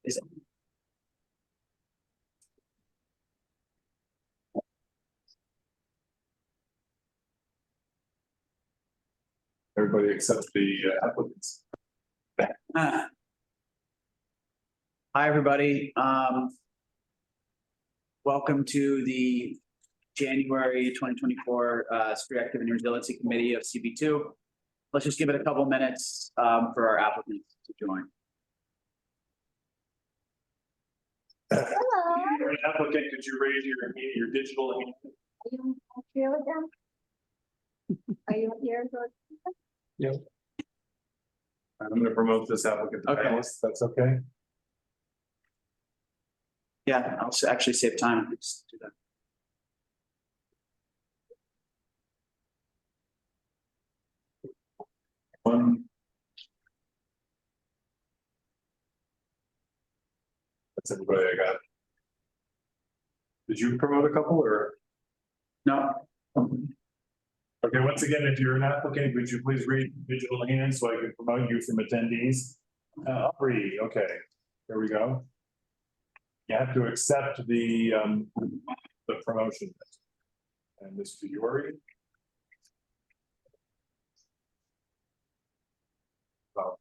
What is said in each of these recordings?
Is it? Everybody except the applicants. Hi, everybody. Welcome to the January 2024 Street Activity and Resiliency Committee of CB2. Let's just give it a couple minutes for our applicants to join. Hello. You're an applicant, could you raise your digital hand? Are you here with them? Are you here? Yeah. I'm going to promote this applicant to Okay. panelist. That's okay. Yeah, I'll actually save time if we just do that. One. That's everybody I got. Did you promote a couple or? No. Okay, once again, if you're an applicant, would you please raise your digital hand so I can promote you from attendees? Three, okay, there we go. You have to accept the promotion. And Mr. Yuri. Oh.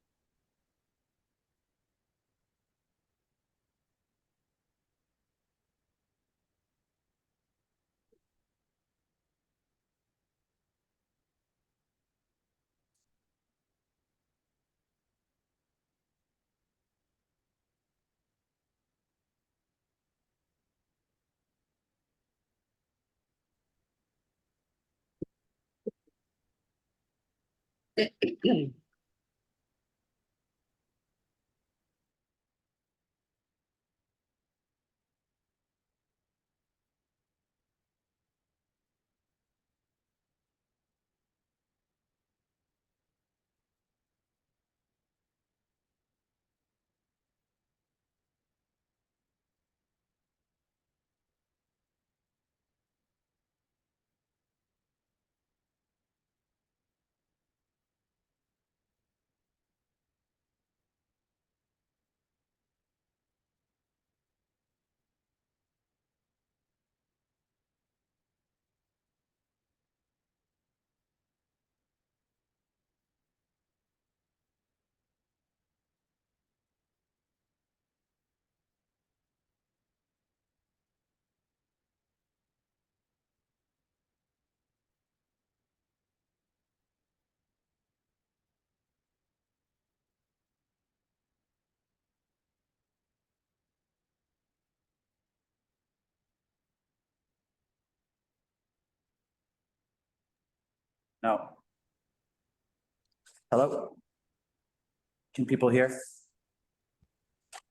No. Hello? Can people hear?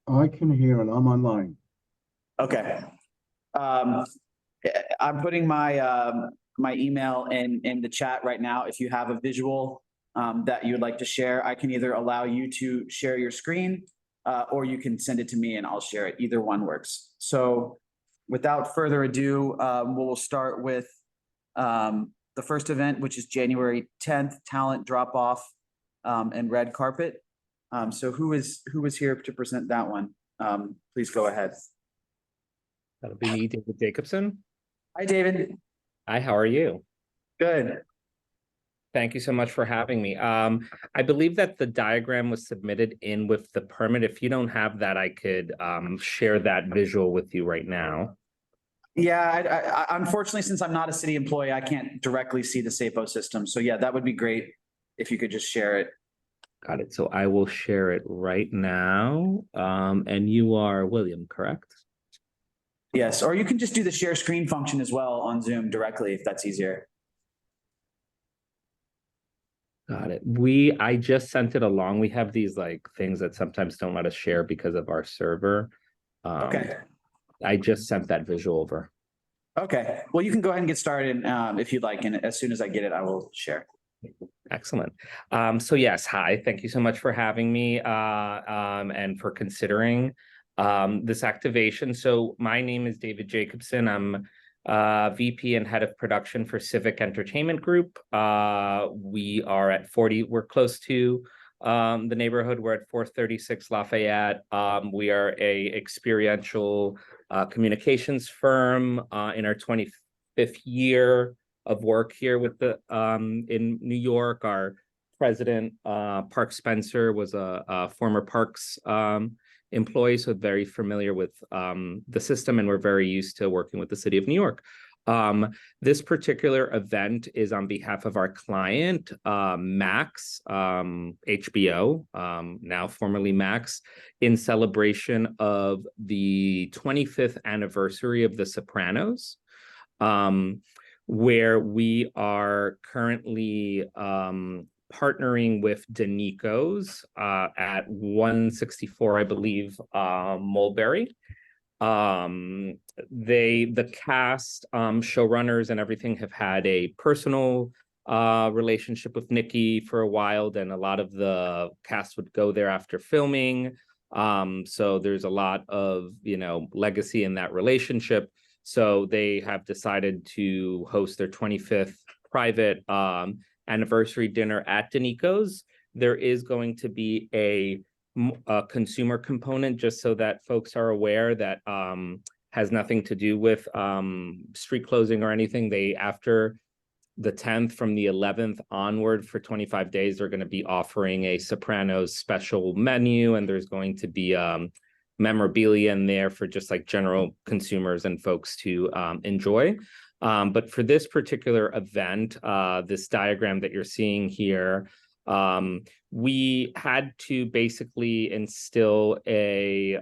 I can hear and I'm online. Okay. I'm putting my my email in the chat right now. If you have a visual that you'd like to share, I can either allow you to share your screen or you can send it to me and I'll share it. Either one works. So without further ado, we'll start with the first event, which is January 10th, talent drop-off and red carpet. So who is here to present that one? Please go ahead. That'll be me, David Jacobson. Hi, David. Hi, how are you? Good. Thank you so much for having me. I believe that the diagram was submitted in with the permit. If you don't have that, I could share that visual with you right now. Yeah, I unfortunately, since I'm not a city employee, I can't directly see the SAPO system. So yeah, that would be great if you could just share it. Got it. So I will share it right now. And you are William, correct? Yes, or you can just do the share screen function as well on Zoom directly if that's easier. Got it. I just sent it along. We have these like things that sometimes don't let us share because of our server. Okay. I just sent that visual over. Okay. Well, you can go ahead and get started if you'd like. And as soon as I get it, I will share. Excellent. So yes, hi. Thank you so much for having me and for considering this activation. So my name is David Jacobson. I'm VP and head of production for Civic Entertainment Group. We are at 40. We're close to the neighborhood. We're at 436 Lafayette. We are a experiential communications firm in our 25th year of work here with the in New York. Our president, Park Spencer, was a former Parks employee, so very familiar with the system, and we're very used to working with the city of New York. This particular event is on behalf of our client, Max, HBO, now formerly Max, in celebration of the 25th anniversary of The Sopranos, where we are currently partnering with Danico's at 164, I believe, Mulberry. The cast, showrunners and everything have had a personal relationship with Nikki for a while. Then a lot of the cast would go there after filming. So there's a lot of, legacy in that relationship. So they have decided to host their 25th private anniversary dinner at Danico's. There is going to be a consumer component, just so that folks are aware, that has nothing to do with street closing or anything. They, after the 10th, from the 11th onward for 25 days, they're going to be offering a Sopranos special menu, and there's going to be memorabilia in there for just like general consumers and folks to enjoy. But for this particular event, this diagram that you're seeing here, we had to basically instill a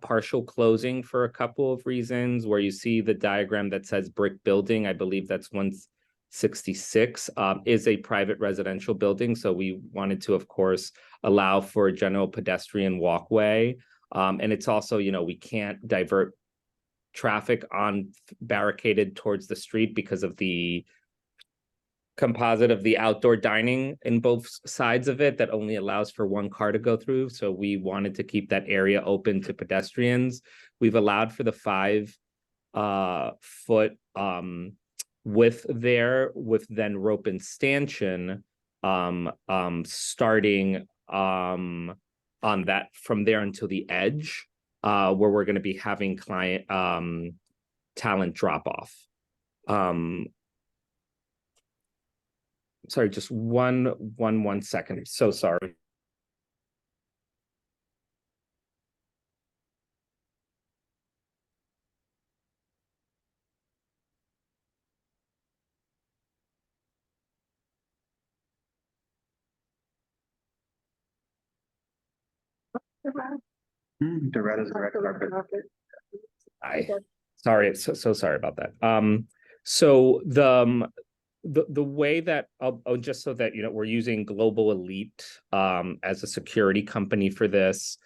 partial closing for a couple of reasons. Where you see the diagram that says brick building, I believe that's 166, is a private residential building. So we wanted to, of course, allow for a general pedestrian walkway. And it's also, we can't divert traffic on barricaded towards the street because of the composite of the outdoor dining in both sides of it that only allows for one car to go through. So we wanted to keep that area open to pedestrians. We've allowed for the 5-foot width there, with then rope and stanchion starting on that from there until the edge, where we're going to be having client talent drop off. Sorry, just one second. So sorry. The red is the red carpet. Sorry, so sorry about that. So the way that, just so that we're using Global Elite as a security company for this.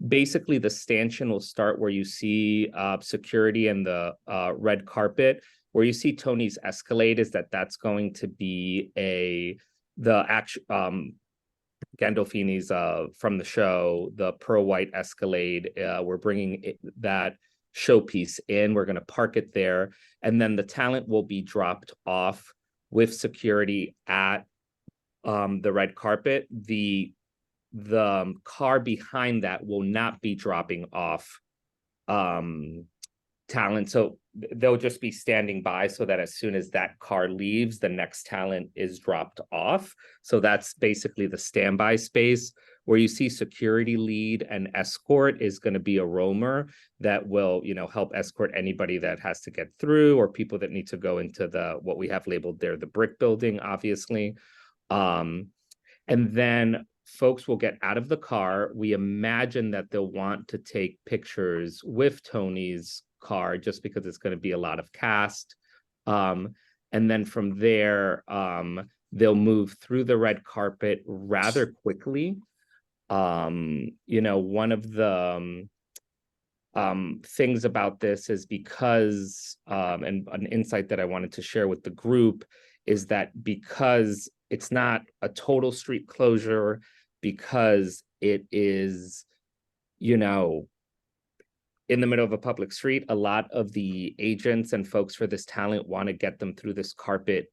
Basically, the stanchion will start where you see security and the red carpet. Where you see Tony's Escalade is that's going to be the actual Gandolfini's from the show, the pearl white Escalade. We're bringing that showpiece in. We're going to park it there, and then the talent will be dropped off with security at the red carpet. The car behind that will not be dropping off talent, so they'll just be standing by, so that as soon as that car leaves, the next talent is dropped off. So that's basically the standby space. Where you see security lead and escort is going to be a roamer that will, help escort anybody that has to get through, or people that need to go into what we have labeled there, the brick building, obviously. And then folks will get out of the car. We imagine that they'll want to take pictures with Tony's car, just because it's going to be a lot of cast. And then from there, they'll move through the red carpet rather quickly. One of the things about this is because, and an insight that I wanted to share with the group is that because it's not a total street closure, because it is, in the middle of a public street, a lot of the agents and folks for this talent want to get them through this carpet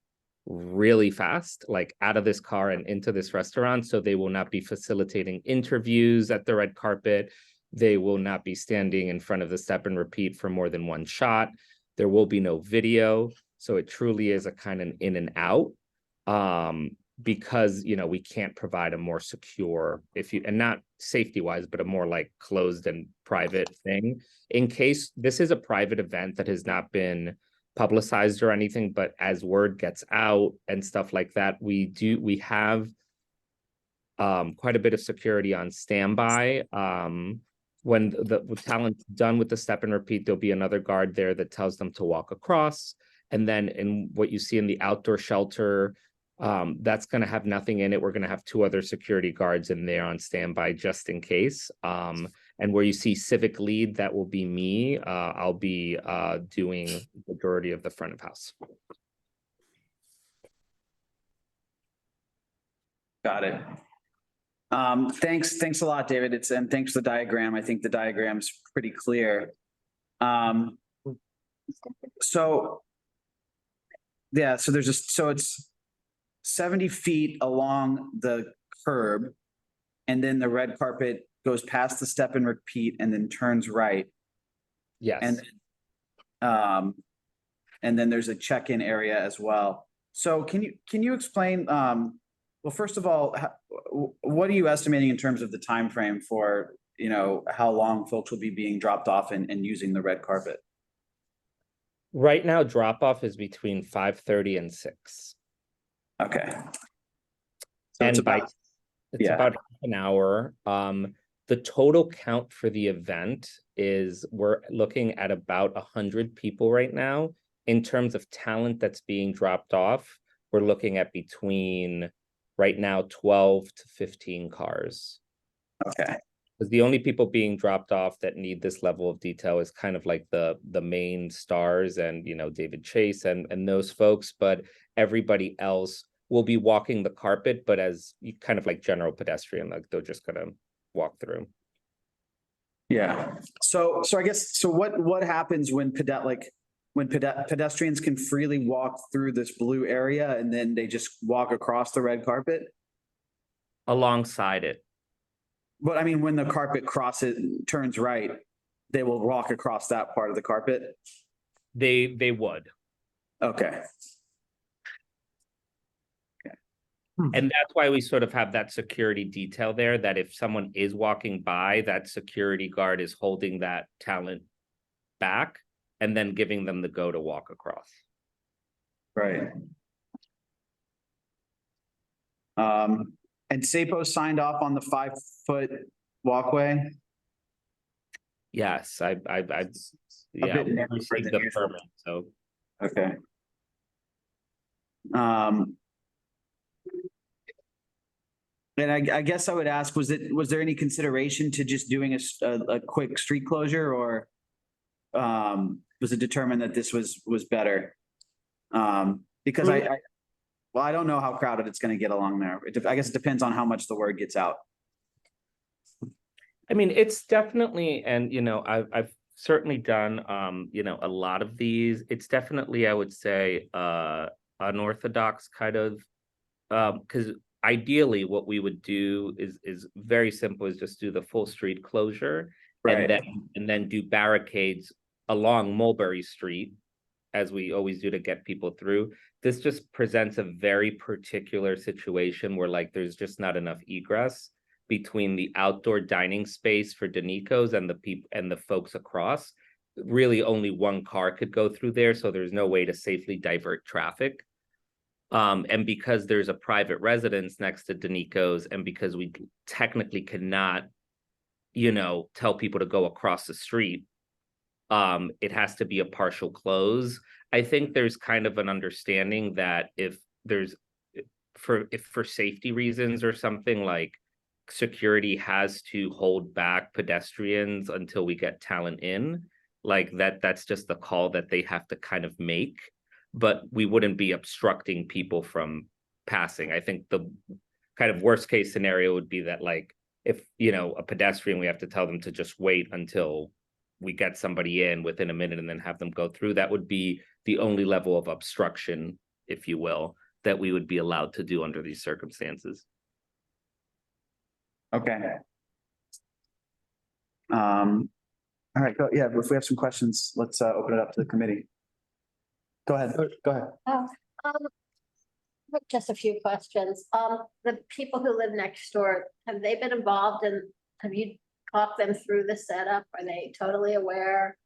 really fast, like out of this car and into this restaurant. So they will not be facilitating interviews at the red carpet. They will not be standing in front of the step and repeat for more than one shot. There will be no video. So it truly is a kind of in and out. Because, you know, we can't provide a more secure, and not safety wise, but a more like closed and private thing. In case this is a private event that has not been publicized or anything, but as word gets out and stuff like that, we have quite a bit of security on standby. When the talent's done with the step and repeat, there'll be another guard there that tells them to walk across. And then in what you see in the outdoor shelter, that's going to have nothing in it. We're going to have 2 other security guards in there on standby just in case. And where you see civic lead, that will be me. I'll be doing the majority of the front of house. Got it. Thanks a lot, David. And thanks for the diagram. I think the diagram's pretty clear. So yeah, so it's 70 feet along the curb, and then the red carpet goes past the step and repeat and then turns right. Yes. And then there's a check-in area as well. So can you explain, well, first of all, what are you estimating in terms of the time frame for, you know, how long folks will be being dropped off and using the red carpet? Right now, drop off is between 5:30 and 6. Okay. So And it's about, it's about half an hour. The total count for the event is we're looking at about 100 people right now. In terms of talent that's being dropped off, we're looking at between right now 12 to 15 cars. okay. Because the only people being dropped off that need this level of detail is kind of like the main stars and, you know, David Chase and those folks, but everybody else will be walking the carpet, but as kind of like general pedestrian, like they're just gonna walk through. Yeah. So I guess, so what happens when pedestrians can freely walk through this blue area and then they just walk across the red carpet? Alongside it. But I mean, when the carpet turns right, they will walk across that part of the carpet? They would. Okay. And that's why we sort of have that security detail there, that if someone is walking by, that security guard is holding that talent back and then giving them the go to walk across. Right. And SAPO signed off on the 5-foot walkway? Yes, I bit narrower received than the usual. permit, so. Okay. And I guess I would ask, was there any consideration to just doing a quick street closure, or was it determined that this was better? Because I don't know how crowded it's going to get along there. I guess it depends on how much the word gets out. I mean, it's definitely, and you know, I've certainly done you know, a lot of these. It's definitely, I would say, unorthodox kind of, because ideally what we would do is very simple, is just do the full street closure, Right. and then do barricades along Mulberry Street, as we always do to get people through. This just presents a very particular situation where like there's just not enough egress between the outdoor dining space for Danico's and the people and the folks across. Really only one car could go through there, so there's no way to safely divert traffic. And because there's a private residence next to Danico's, and because we technically cannot, you know, tell people to go across the street, it has to be a partial close. I think there's kind of an understanding that if for safety reasons or something, like security has to hold back pedestrians until we get talent in, like that's just the call that they have to kind of make. But we wouldn't be obstructing people from passing. I think the kind of worst case scenario would be that, like, if, you know, a pedestrian, we have to tell them to just wait until we get somebody in within a minute and then have them go through. That would be the only level of obstruction, if you will. that we would be allowed to do under these circumstances. Okay. All right, go, yeah, if we have some questions, let's open it up to the committee. Go ahead, go ahead. Just a few questions. The people who live next door, have they been involved in, have you talked them through the setup? Are they totally aware?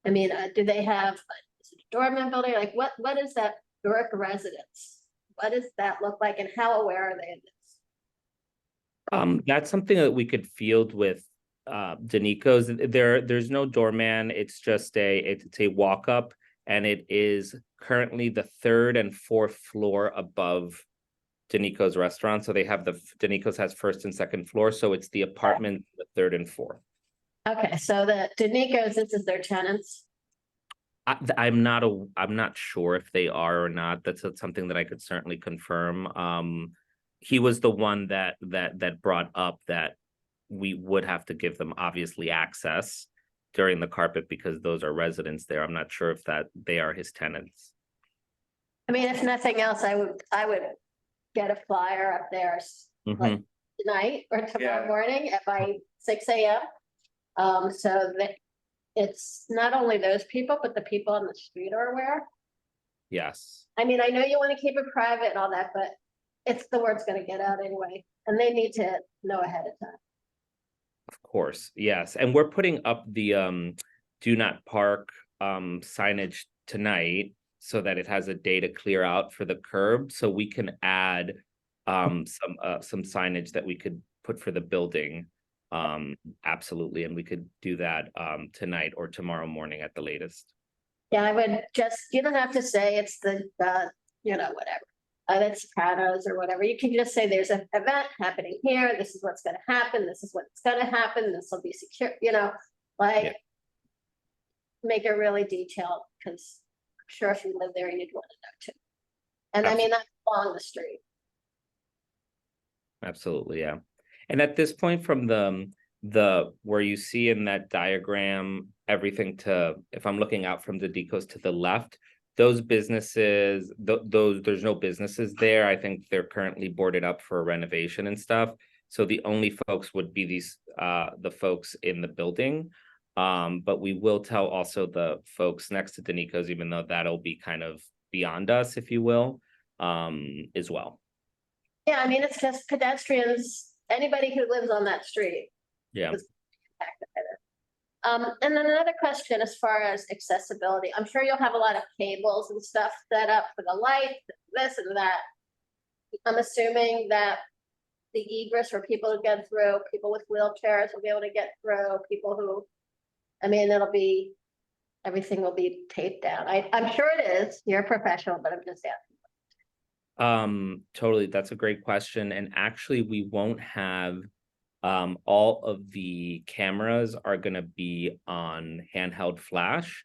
I mean, do they have is it a doorman building? Like what is that direct residence? What does that look like and how aware are they of this? That's something that we could field with Danico's. There's no doorman. It's just it's a walk up, and it is currently the 3rd and 4th floor above Danico's restaurant. So they have Danico's has 1st and 2nd floor. So it's the apartment, the 3rd and 4th. Okay, so the Danico's, this is their tenants. I'm not sure if they are or not. That's something that I could certainly confirm. He was the one that brought up that we would have to give them obviously access during the carpet because those are residents there. I'm not sure if that they are his tenants. I mean, if nothing else, I would get a flyer up there like tonight or tomorrow morning at by 6 a.m. So that it's not only those people, but the people on the street are aware. Yes. I mean, I know you want to keep it private and all that, but it's the word's going to get out anyway, and they need to know ahead of time. Of course, yes. And we're putting up the do not park signage tonight so that it has a day to clear out for the curb. So we can add some signage that we could put for the building. Absolutely. And we could do that tonight or tomorrow morning at the latest. Yeah, I would just, you don't have to say it's the whatever. That's Sopranos or whatever. You can just say there's an event happening here. This is what's going to happen. This is what's going to happen. This will be secure, make it really detailed because I'm sure if you live there, you'd want to know too. And I mean, that's along the street. Absolutely, yeah. And at this point from the where you see in that diagram, everything if I'm looking out from the Danico's to the left, those businesses, there's no businesses there. I think they're currently boarded up for a renovation and stuff. So the only folks would be the folks in the building. But we will tell also the folks next to Danico's, even though that'll be kind of beyond us, if you will, as well. Yeah, I mean, it's just pedestrians, anybody who lives on that street. Yeah. And then another question as far as accessibility, I'm sure you'll have a lot of cables and stuff set up for the light, this and that. I'm assuming that the egress for people to get through, people with wheelchairs will be able to get through, people who, I mean, everything will be taped down. I'm sure it is. You're a professional, but I'm just asking. Totally. That's a great question. And actually we won't have all of the cameras are going to be on handheld flash,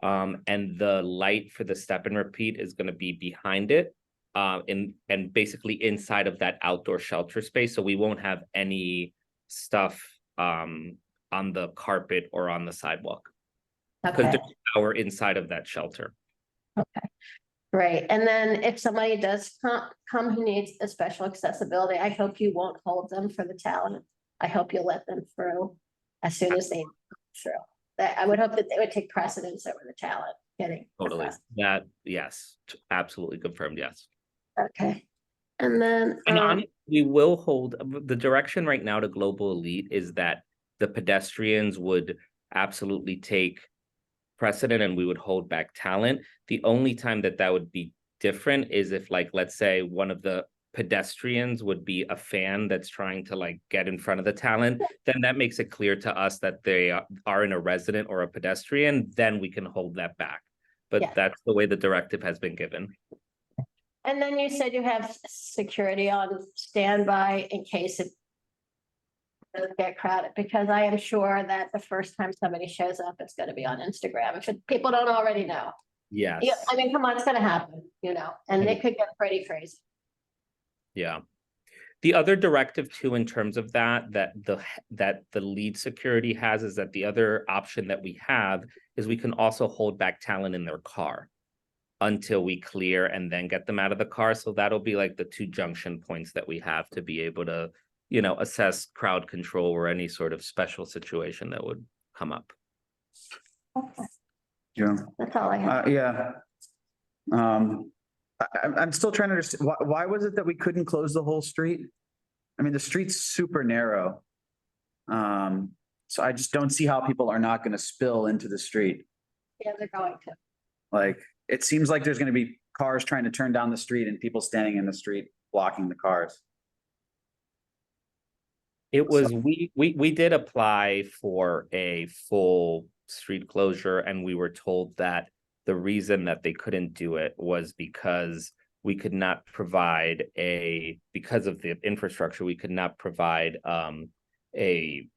and the light for the step and repeat is going to be behind it, and basically inside of that outdoor shelter space. So we won't have any stuff on the carpet or on the sidewalk because there's power inside of that shelter. Okay. Great. And then if somebody does come who needs a special accessibility, I hope you won't hold them for the talent. I hope you'll let them through as soon as they come through. I would hope that they would take precedence over the talent getting. Totally. That, yes, absolutely confirmed. Yes. Okay. And then we will hold the direction right now to Global Elite is that the pedestrians would absolutely take precedent and we would hold back talent. The only time that would be different is if, like, let's say one of the pedestrians would be a fan that's trying to like get in front of the talent, then that makes it clear to us that they are in a resident or a pedestrian, then we can hold that back. But that's the way the directive has been given. And then you said you have security on standby in case it does get crowded, because I am sure that the first time somebody shows up, it's going to be on Instagram. If people don't already know. Yes. Yeah, I mean, come on, it's going to happen, and it could get pretty crazy. Yeah. The other directive too, in terms of that the lead security has is that the other option that we have is we can also hold back talent in their car. until we clear and then get them out of the car. So that'll be like the two junction points that we have to be able to, you know, assess crowd control or any sort of special situation that would come up. Okay, Yeah. that's all I have. Yeah. I'm still trying to understand, why was it that we couldn't close the whole street? I mean, the street's super narrow. So I just don't see how people are not gonna spill into the street. Yeah, they're going to. Like, it seems like there's gonna be cars trying to turn down the street and people standing in the street blocking the cars. It was, we did apply for a full street closure, and we were told that the reason that they couldn't do it was because we could not provide because of the infrastructure, we could not provide we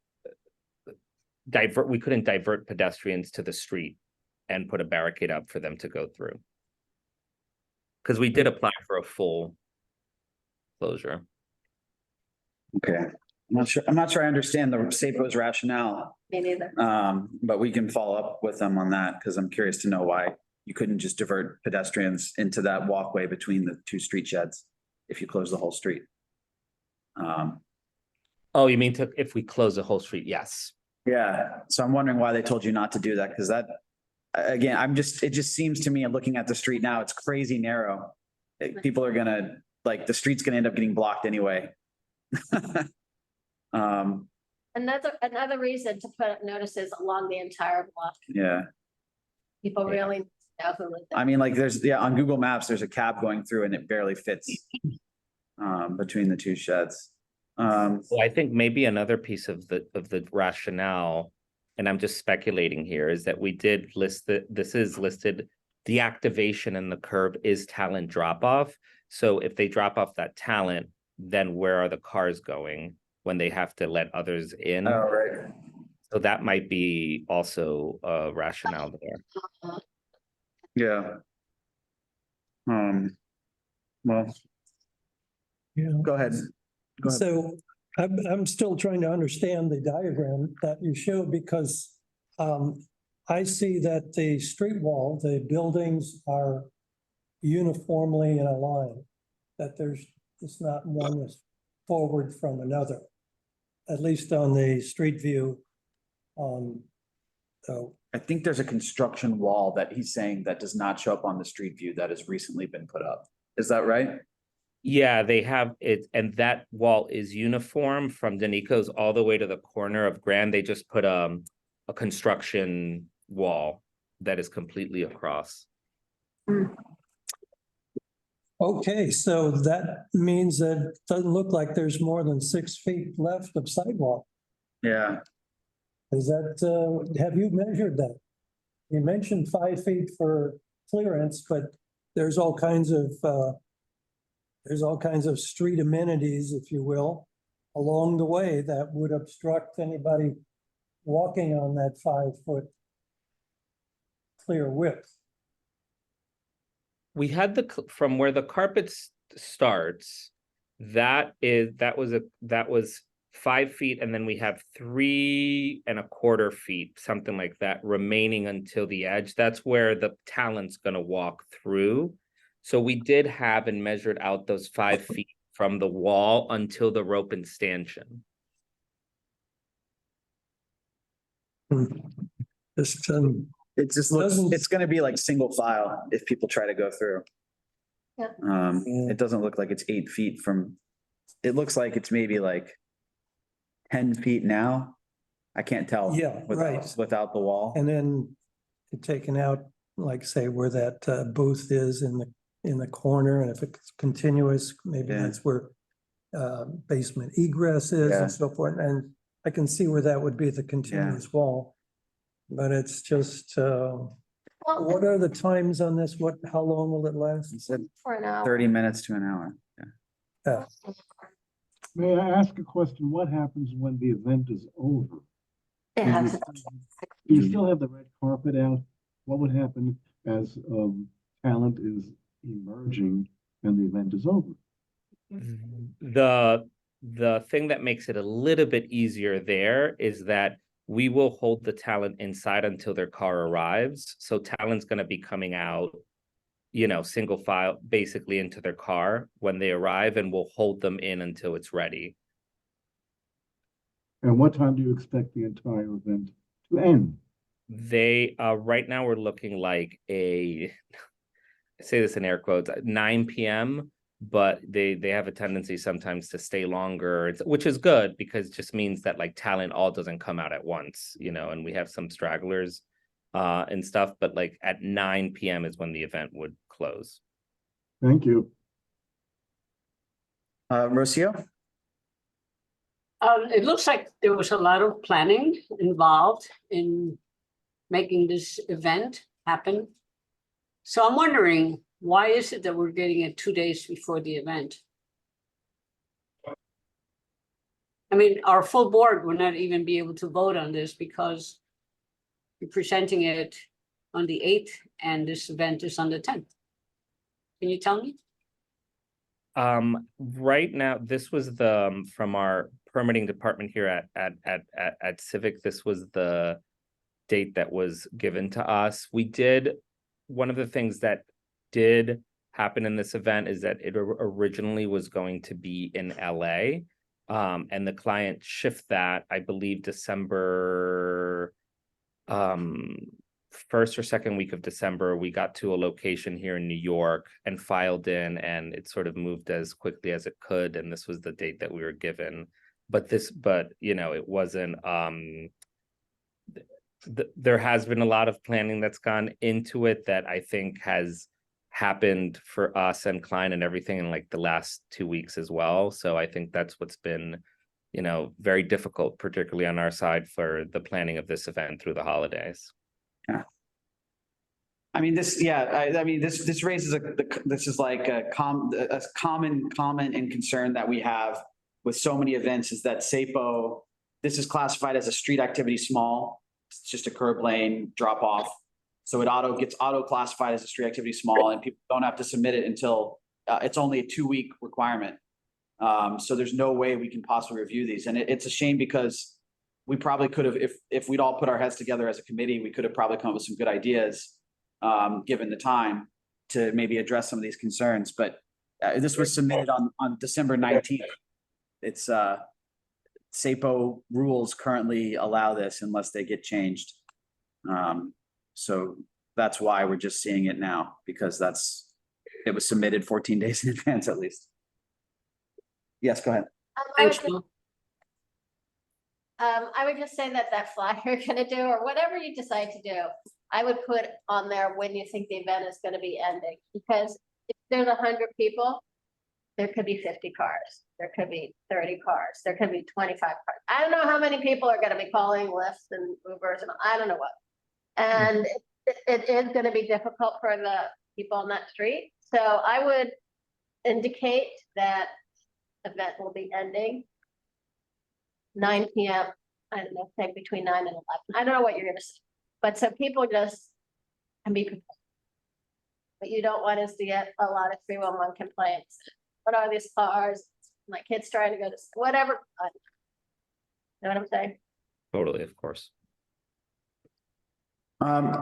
couldn't divert pedestrians to the street and put a barricade up for them to go through. Because we did apply for a full closure. Okay, I'm not sure I understand the SAPO's rationale, Me neither. but we can follow up with them on that, because I'm curious to know why you couldn't just divert pedestrians into that walkway between the two street sheds if you close the whole street. Oh, you mean if we close the whole street? Yes. Yeah, so I'm wondering why they told you not to do that, because that, again, it just seems to me, looking at the street now, it's crazy narrow. People are gonna, like, the street's gonna end up getting blocked anyway. Another reason to put up notices along the entire block. Yeah, People really know who live there. I mean, like, on Google Maps, there's a cab going through and it barely fits between the two sheds. Well, I think maybe another piece of the rationale, and I'm just speculating here, is that we did list this is listed, deactivation in the curb is talent drop off. So if they drop off that talent, then where are the cars going when they have to let others in? Oh, right. So that might be also a rationale there. Yeah. Well, Yeah, go ahead. Go ahead. so I'm still trying to understand the diagram that you showed, because I see that the street wall, the buildings are uniformly in a line, that it's not one that's forward from another, at least on the street view. So I think there's a construction wall that he's saying that does not show up on the street view that has recently been put up. Is that right? Yeah, they have it, and that wall is uniform from Danico's all the way to the corner of Grand. They just put a construction wall that is completely across. okay, so that means that it doesn't look like there's more than 6 feet left of sidewalk. Yeah. Is that, have you measured that? You mentioned 5 feet for clearance, but there's all kinds of street amenities, if you will, along the way that would obstruct anybody walking on that 5-foot clear width. We had from where the carpet starts, that was 5 feet, and then we have 3¼ feet, something like that, remaining until the edge. That's where the talent's gonna walk through. So we did have and measured out those 5 feet from the wall until the rope and stanchion. Just, It just looks, Doesn't- it's gonna be like single file if people try to go through. Yeah. Yeah. It doesn't look like it's 8 feet from, it looks like it's maybe like 10 feet now. I can't tell. Yeah, right. Without the wall. and then taking out, like, say, where that booth is in the corner, and if it's continuous, maybe Yeah. that's where basement egress is Yeah. and so forth, and I can see where that would be the continuous wall. But it's just, Well, what are the times on this? How long will it last? He said for an hour. 30 minutes to an hour. Yeah. May I ask a question? What happens when the event is over? It Do has you- a- Do you still have the red carpet out? What would happen as talent is emerging and the event is over? The thing that makes it a little bit easier there is that we will hold the talent inside until their car arrives. So talent's gonna be coming out single file basically into their car when they arrive, and we'll hold them in until it's ready. And what time do you expect the entire event to end? They right now we're looking like I say this in air quotes, 9 p.m., but they have a tendency sometimes to stay longer, which is good because it just means that like talent all doesn't come out at once, and we have some stragglers and stuff, but like at 9 p.m. is when the event would close. Thank you. Rocio? It looks like there was a lot of planning involved in making this event happen. So I'm wondering, why is it that we're getting it 2 days before the event? I mean, our full board will not even be able to vote on this because you're presenting it on the 8th and this event is on the 10th. Can you tell me? Right now, this was the from our permitting department here at Civic. This was the date that was given to us. One of the things that did happen in this event is that it originally was going to be in LA, and the client shift that, I believe, December 1st or 2nd week of December. We got to a location here in New York and filed in, and it sort of moved as quickly as it could, and this was the date that we were given. But it wasn't there has been a lot of planning that's gone into it that I think has happened for us and client and everything in like the last 2 weeks as well. So I think that's what's been, very difficult, particularly on our side for the planning of this event through the holidays. Yeah. I mean, this raises this is like a common comment and concern that we have with so many events is that SAPO, this is classified as a street activity small. It's just a curb lane drop off. So it gets auto classified as a street activity small, and people don't have to submit it until it's only a 2-week requirement. So there's no way we can possibly review these. And it's a shame because we probably could have, if we'd all put our heads together as a committee, we could have probably come up with some good ideas, given the time to maybe address some of these concerns. But this was submitted on December 19th. It's SAPO rules currently allow this unless they get changed. So that's why we're just seeing it now, because it was submitted 14 days in advance at least. Yes, go ahead. Thanks, Bill. I would just say that flyer you're gonna do, or whatever you decide to do, I would put on there when you think the event is gonna be ending, because if there's 100 people, there could be 50 cars, there could be 30 cars, there could be 25 cars. I don't know how many people are gonna be calling Lyfts and Ubers, and I don't know what. And it is gonna be difficult for the people on that street. So I would indicate that event will be ending 9 p.m. I don't know, say between 9 and 11. I don't know what you're gonna say, but so people just can be prepared. But you don't want us to get a lot of 311 complaints. What are these cars? My kid's trying to go to whatever. You know what I'm saying? Totally, of course.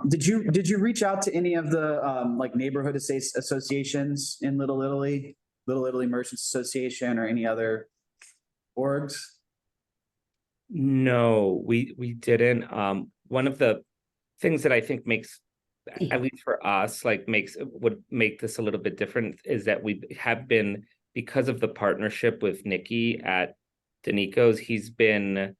Did you reach out to any of the like neighborhood associations in Little Italy Merchants Association, or any other orgs? No, we didn't. One of the things that I think makes, at least for us, would make this a little bit different is that we have been, because of the partnership with Nikki at Danico's, he's been,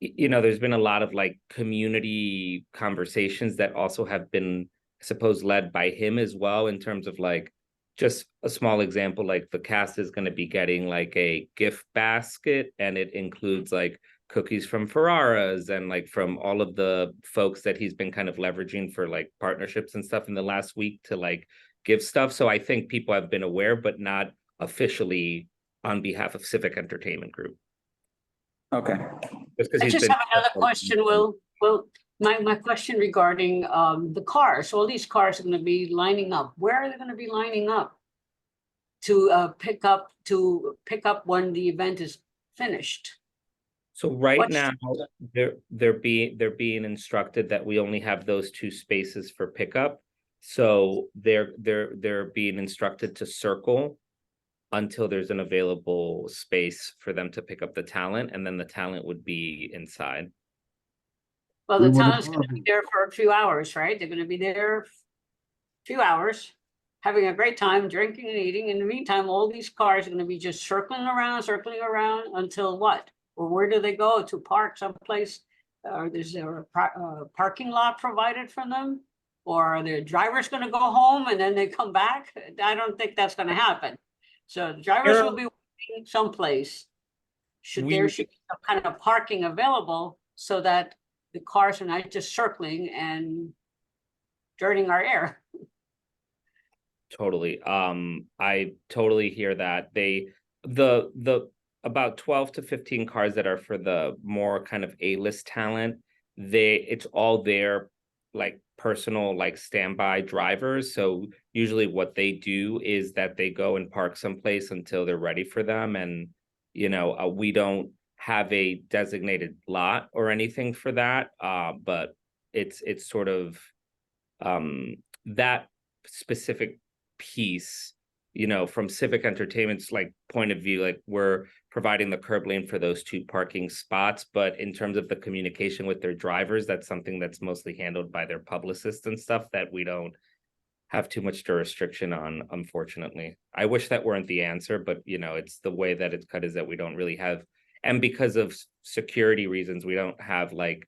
there's been a lot of like community conversations that also have been, I suppose, led by him as well, in terms of like, just a small example, like the cast is going to be getting like a gift basket, and it includes like cookies from Ferrara's and like from all of the folks that he's been kind of leveraging for like partnerships and stuff in the last week to like give stuff. So I think people have been aware, but not officially on behalf of Civic Entertainment Group. Okay. I just have another question, Will. Well, my question regarding the cars. All these cars are going to be lining up. Where are they going to be lining up to pick up when the event is finished? So right now, they're being instructed that we only have those 2 spaces for pickup. So they're being instructed to circle until there's an available space for them to pick up the talent, and then the talent would be inside. Well, We the wanna talent's gonna be copy. there for a few hours, right? They're gonna be there a few hours, having a great time, drinking and eating. In the meantime, all these cars are gonna be just circling around until what? Or where do they go to park someplace? Or is there a parking lot provided for them? Or are the drivers gonna go home and then they come back? I don't think that's gonna happen. So the drivers will be waiting someplace. There We- should be some kind of parking available so that the cars are not just circling and dirtying our air. Totally. I totally hear that. The about 12 to 15 cars that are for the more kind of A-list talent, it's all their like personal like standby drivers. So usually what they do is that they go and park someplace until they're ready for them. And we don't have a designated lot or anything for that. But it's sort of that specific piece, from Civic Entertainment's like point of view, like we're providing the curb lane for those 2 parking spots, but in terms of the communication with their drivers, that's something that's mostly handled by their publicists and stuff that we don't have too much jurisdiction on, unfortunately. I wish that weren't the answer, but it's the way that it's cut, is that we don't really have, and because of security reasons, we don't have like,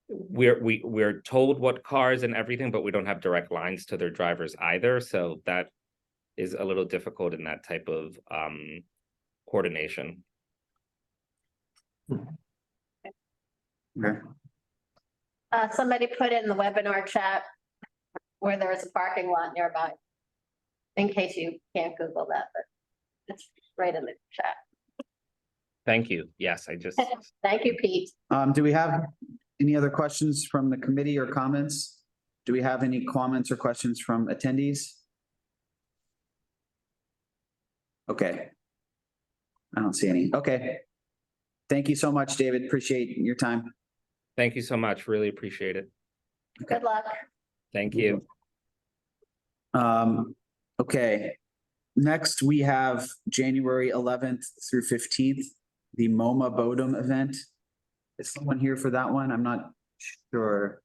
we're told what cars and everything, but we don't have direct lines to their drivers either. So that is a little difficult in that type of coordination. Okay. Somebody put in the webinar chat where there is a parking lot nearby. In case you can't Google that, but it's right in the chat. Thank you. Yes, I just Thank you, Pete. Do we have any other questions from the committee or comments? Do we have any comments or questions from attendees? Okay. I don't see any. Okay. Thank you so much, David. Appreciate your time. thank you so much. Really appreciate it. Good luck. Thank you. Okay. Next, we have January 11th through 15th, the MoMA Bodum event. Is someone here for that one? I'm not sure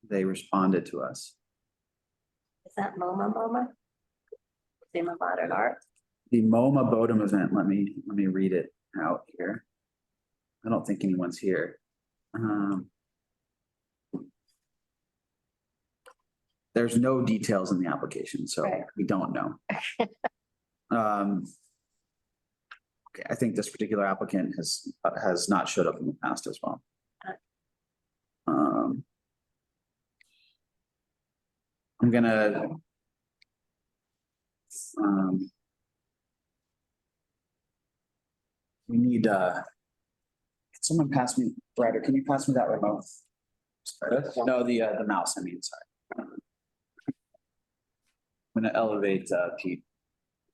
they responded to us. Is that MoMA? Theme of Modern Art. The MoMA Bodum event, let me read it out here. I don't think anyone's here. There's no details in the application, so Right. we don't know. Okay, I think this particular applicant has not showed up in the past as well. I'm gonna we need can someone pass me, Ryder, can you pass me that remote? No, the mouse, I mean, sorry. I'm gonna elevate Pete.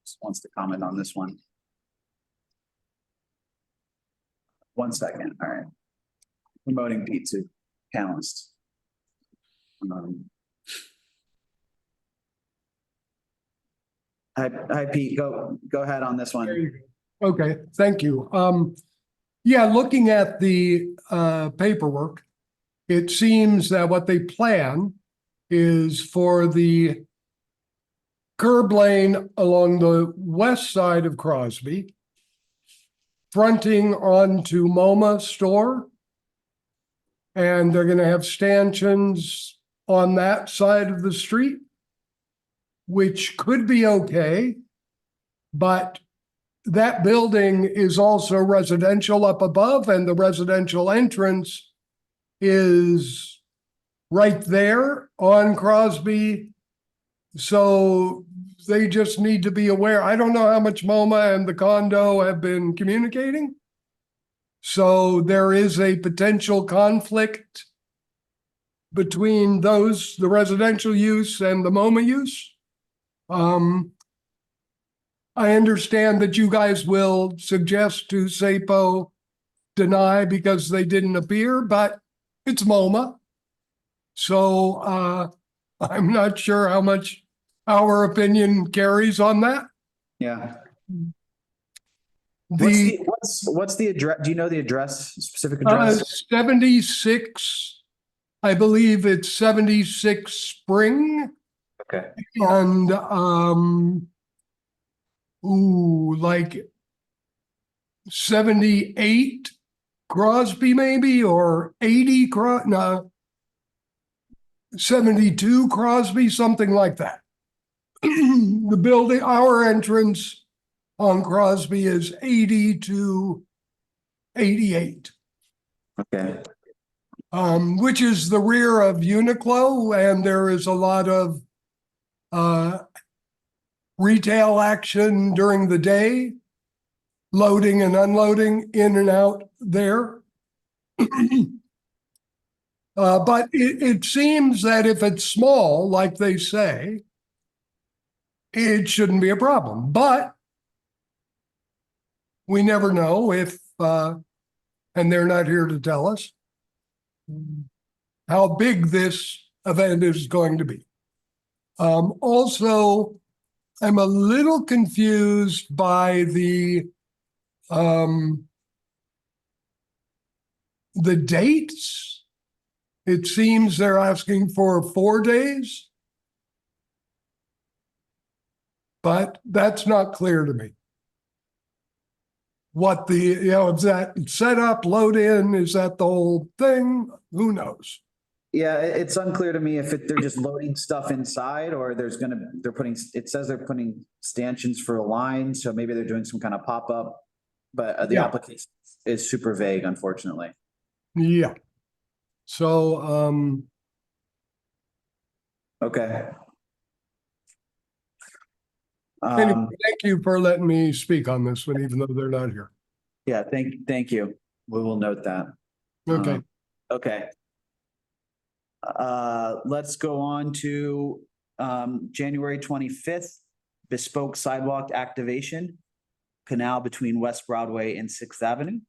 Just wants to comment on this one. 1 second, all right. Promoting Pete to panelist. Hi Pete, go ahead on this one. There you go. Okay, thank you. Yeah, looking at the paperwork, it seems that what they plan is for the curb lane along the west side of Crosby, fronting onto MoMA store. And they're gonna have stanchions on that side of the street, which could be okay, but that building is also residential up above, and the residential entrance is right there on Crosby. So they just need to be aware. I don't know how much MoMA and the condo have been communicating. So there is a potential conflict between the residential use and the MoMA use. I understand that you guys will suggest to SAPO deny because they didn't appear, but it's MoMA. So I'm not sure how much our opinion carries on that. Yeah. The What's the address? Do you know the address, specific uh, address? 76, I believe it's 76 Spring Okay. and like 78 Crosby maybe, or 80 no, 72 Crosby, something like that. The building, our entrance on Crosby is 80 to 88. Okay. Which is the rear of Uniqlo, and there is a lot of retail action during the day, loading and unloading in and out there. But it seems that if it's small, like they say, it shouldn't be a problem. But we never know if, and they're not here to tell us, how big this event is going to be. Also, I'm a little confused by the dates. It seems they're asking for 4 days, but that's not clear to me. What is that set up, load in? Is that the whole thing? Who knows? Yeah, it's unclear to me if they're just loading stuff inside or it says they're putting stanchions for a line. So maybe they're doing some kind of pop-up, but the Yeah. application is super vague, unfortunately. Yeah. So, Okay. anyway, thank you for letting me speak on this one, even though they're not here. Yeah, thank you. We will note that. Okay. Okay. Let's go on to January 25th, bespoke sidewalk activation, canal between West Broadway and 6th Avenue.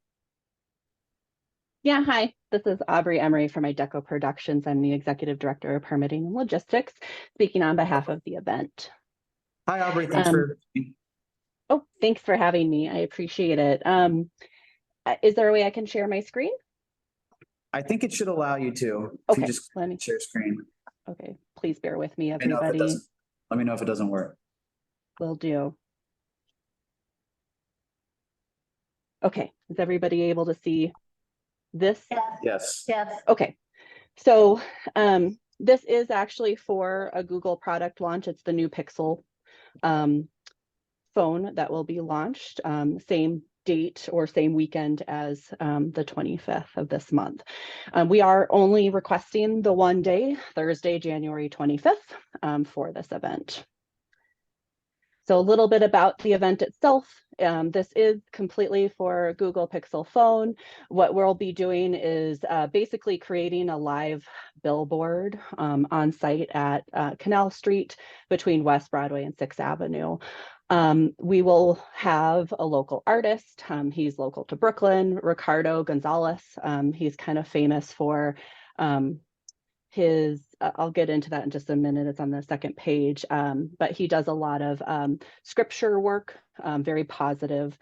Yeah, hi, this is Aubrey Emery from Ideco Productions. I'm the Executive Director of Permitting and Logistics, speaking on behalf of the event. Hi, Aubrey. Thanks for. Oh, thanks for having me. I appreciate it. Is there a way I can share my screen? I think it should allow you to. If Okay, you just let me. share screen. Okay, please bear with me, Let me know if it everybody. doesn't. Let me know if it doesn't work. Will do. Okay, is everybody able to see this? Yes. Yes. Okay, so this is actually for a Google product launch. It's the new Pixel phone that will be launched, same date or same weekend as the 25th of this month. We are only requesting the one day, Thursday, January 25th for this event. So a little bit about the event itself. This is completely for Google Pixel phone. What we'll be doing is basically creating a live billboard on site at Canal Street between West Broadway and 6th Avenue. We will have a local artist. He's local to Brooklyn, Ricardo Gonzalez. He's kind of famous for his, I'll get into that in just a minute, it's on the second page, but he does a lot of scripture work, very positive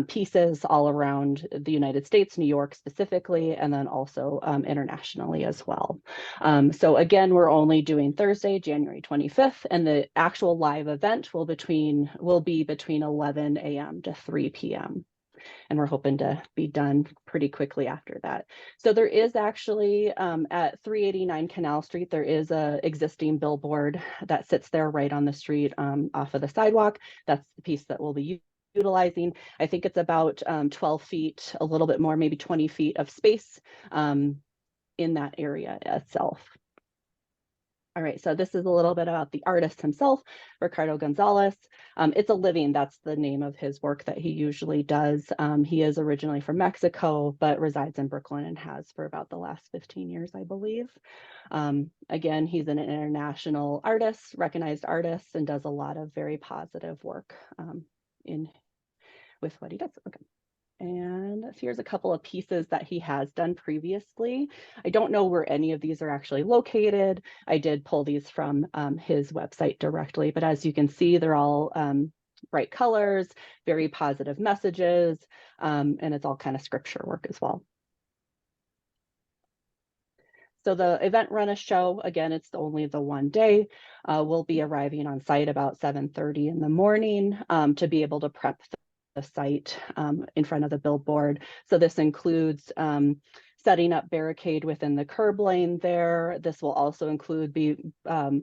pieces all around the United States, New York specifically, and then also internationally as well. So again, we're only doing Thursday, January 25th, and the actual live event will be between 11 a.m. to 3 p.m. And we're hoping to be done pretty quickly after that. So there is actually at 389 Canal Street, there is a existing billboard that sits there right on the street off of the sidewalk. That's the piece that we'll be utilizing. I think it's about 12 feet, a little bit more, maybe 20 feet of space in that area itself. All right, so this is a little bit about the artist himself, Ricardo Gonzalez. It's a living, that's the name of his work that he usually does. He is originally from Mexico, but resides in Brooklyn and has for about the last 15 years, I believe. Again, he's an international artist, recognized artist, and does a lot of very positive work with what he does. Okay. And here's a couple of pieces that he has done previously. I don't know where any of these are actually located. I did pull these from his website directly, but as you can see, they're all bright colors, very positive messages, and it's all kind of scripture work as well. So the event run a show, again, it's only the one day. We'll be arriving on site about 7:30 in the morning to be able to prep the site in front of the billboard. So this includes setting up barricade within the curb lane there. This will also include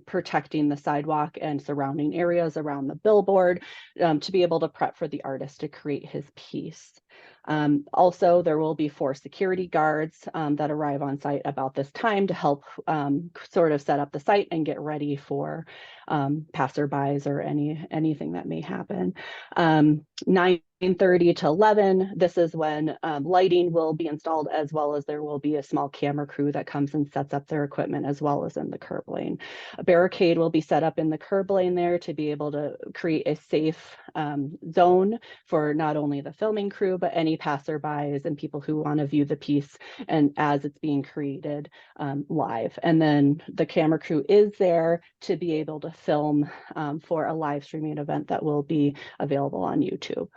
protecting the sidewalk and surrounding areas around the billboard to be able to prep for the artist to create his piece. Also, there will be 4 security guards that arrive on site about this time to help sort of set up the site and get ready for passerbys or anything that may happen. 9:30 to 11, this is when lighting will be installed, as well as there will be a small camera crew that comes and sets up their equipment, as well as in the curb lane. A barricade will be set up in the curb lane there to be able to create a safe zone for not only the filming crew, but any passerbys and people who want to view the piece and as it's being created live. And then the camera crew is there to be able to film for a live streaming event that will be available on YouTube.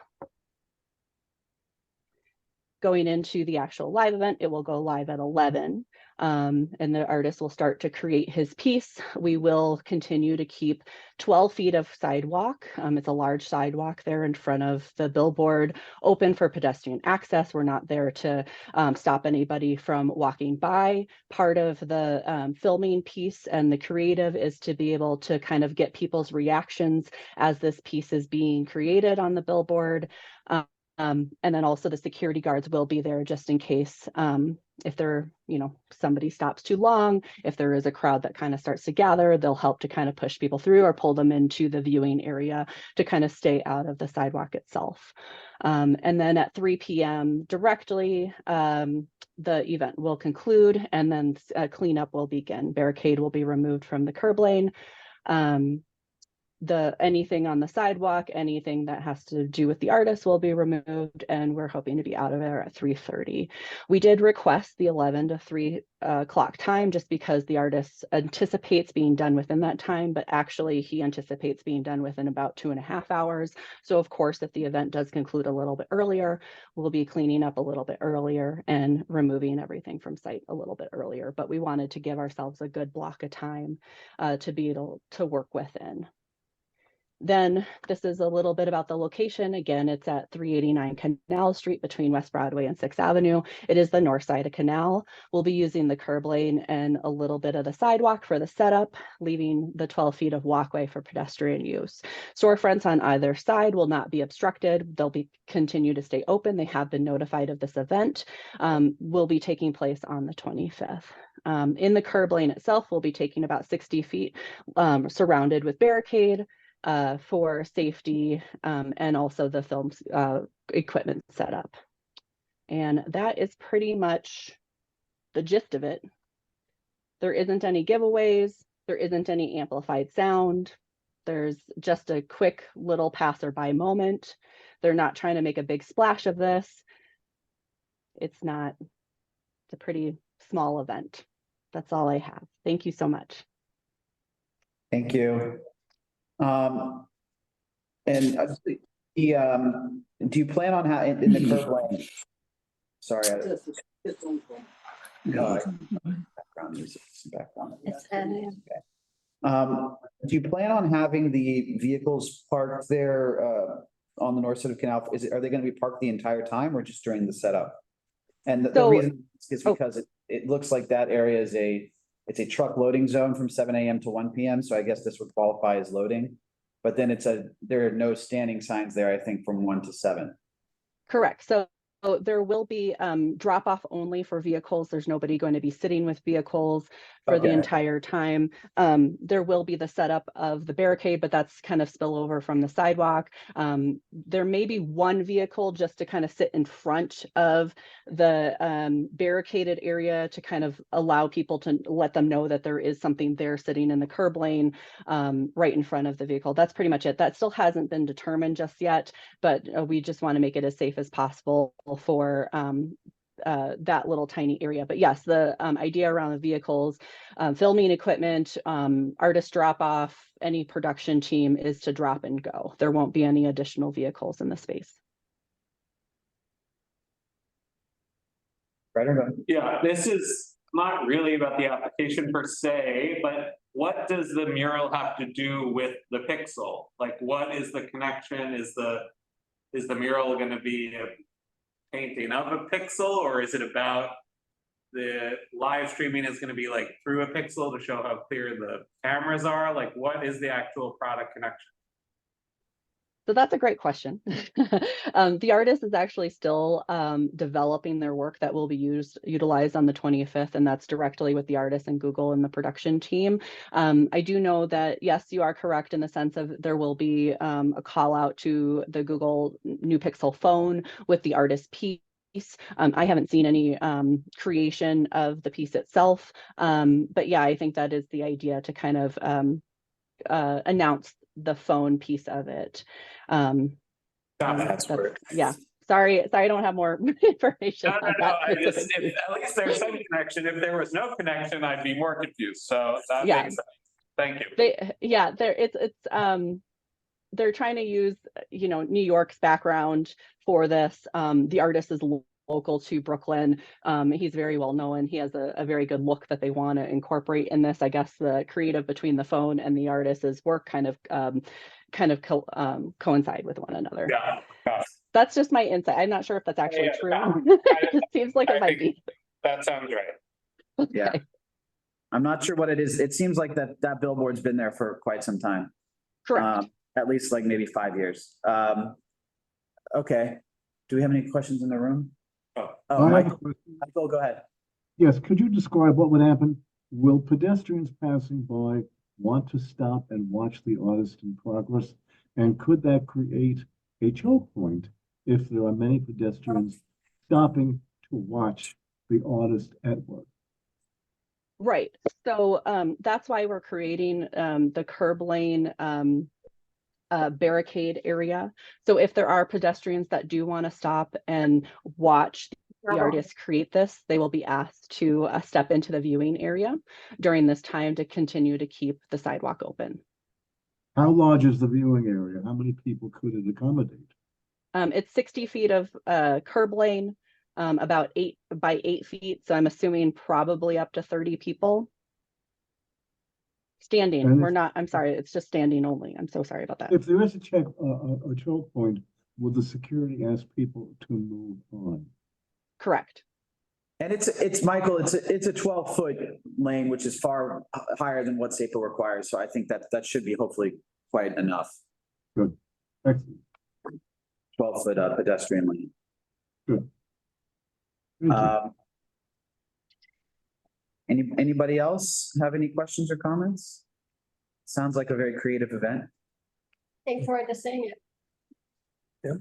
Going into the actual live event, it will go live at 11, and the artist will start to create his piece. We will continue to keep 12 feet of sidewalk. It's a large sidewalk there in front of the billboard, open for pedestrian access. We're not there to stop anybody from walking by. Part of the filming piece and the creative is to be able to kind of get people's reactions as this piece is being created on the billboard. And then also the security guards will be there just in case if there, somebody stops too long, if there is a crowd that kind of starts to gather, they'll help to kind of push people through or pull them into the viewing area to kind of stay out of the sidewalk itself. And then at 3 p.m. directly, the event will conclude, and then cleanup will begin. Barricade will be removed from the curb lane. Anything on the sidewalk, anything that has to do with the artist will be removed, and we're hoping to be out of there at 3:30. We did request the 11 to 3 o'clock time just because the artist anticipates being done within that time, but actually he anticipates being done within about 2.5 hours. So of course, if the event does conclude a little bit earlier, we'll be cleaning up a little bit earlier and removing everything from site a little bit earlier. But we wanted to give ourselves a good block of time to be able to work within. Then this is a little bit about the location. Again, it's at 389 Canal Street between West Broadway and 6th Avenue. It is the north side of Canal. We'll be using the curb lane and a little bit of the sidewalk for the setup, leaving the 12 feet of walkway for pedestrian use. Storefronts on either side will not be obstructed. They'll continue to stay open. They have been notified of this event. Will be taking place on the 25th. In the curb lane itself, we'll be taking about 60 feet surrounded with barricade for safety and also the film's equipment setup. And that is pretty much the gist of it. There isn't any giveaways. There isn't any amplified sound. There's just a quick little passerby moment. They're not trying to make a big splash of this. It's a pretty small event. That's all I have. Thank you so much. Thank you. Do you plan on how in the curb lane? Sorry. Background music. Do you plan on having the vehicles parked there on the north side of Canal? Are they going to be parked the entire time or just during the setup? And the reason is because it looks like that area is it's a truck loading zone from 7 a.m. to 1 p.m. So I guess this would qualify as loading, but then there are no standing signs there, I think, from 1 to 7. Correct. So there will be drop off only for vehicles. There's nobody going to be sitting with vehicles for the entire time. There will be the setup of the barricade, but that's kind of spillover from the sidewalk. There may be one vehicle just to kind of sit in front of the barricaded area to kind of allow people to let them know that there is something there sitting in the curb lane right in front of the vehicle. That's pretty much it. That still hasn't been determined just yet, but we just want to make it as safe as possible for that little tiny area. But yes, the idea around the vehicles, filming equipment, artist drop off, any production team is to drop and go. There won't be any additional vehicles in the space. Right or no? Yeah, this is not really about the application per se, but what does the mural have to do with the pixel? Like, what is the connection? Is the mural gonna be a painting of a pixel, or is it about the live streaming is gonna be like through a pixel to show how clear the cameras are? Like, what is the actual product connection? So that's a great question. The artist is actually still developing their work that will be utilized on the 25th, and that's directly with the artist and Google and the production team. I do know that, yes, you are correct in the sense of there will be a call out to the Google new Pixel phone with the artist piece. I haven't seen any creation of the piece itself, but yeah, I think that is the idea, to kind of announce the phone piece of it. Yeah, sorry, I don't have more information. No, at least there's some connection. If there was no connection, I'd be more confused. So that makes sense. Thank you. They're trying to use, New York's background for this. The artist is local to Brooklyn. He's very well known. He has a very good look that they want to incorporate in this. I guess the creative between the phone and the artist's work kind of coincide with one another. Yeah. That's just my insight. I'm not sure if that's actually true. It seems like it might be. That sounds right. Okay. Yeah. I'm not sure what it is. It seems like that billboard's been there for quite some time. Correct. At least like maybe 5 years. Okay. Do we have any questions in the room? Michael, go ahead. Yes, could you describe what would happen? Will pedestrians passing by want to stop and watch the artist in progress? And could that create a choke point if there are many pedestrians stopping to watch the artist at work? Right. So that's why we're creating the curb lane barricade area. So if there are pedestrians that do want to stop and watch the artist create this, they will be asked to step into the viewing area during this time to continue to keep the sidewalk open. How large is the viewing area? How many people could it accommodate? It's 60 feet of curb lane, about 8 by 8 feet. So I'm assuming probably up to 30 people. Standing, I'm sorry, it's just standing only. I'm so sorry about that. If there is a choke point, will the security ask people to move on? Correct. And it's Michael, it's a 12-foot lane, which is far higher than what SAPO requires. So I think that should be hopefully quite enough. Good. Excellent. 12-foot pedestrian lane. Good. Thank you. Anybody else have any questions or comments? Sounds like a very creative event. Looking forward to seeing it. Yeah.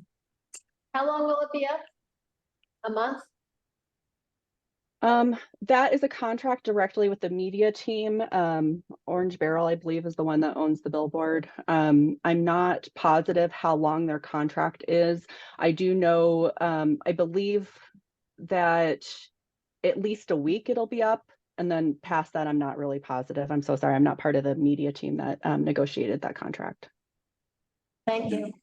How long will it be up? A month? That is a contract directly with the media team. Orange Barrel, I believe, is the one that owns the billboard. I'm not positive how long their contract is. I do know, I believe that at least a week it'll be up. And then past that, I'm not really positive. I'm so sorry. I'm not part of the media team that negotiated that contract. Thank you.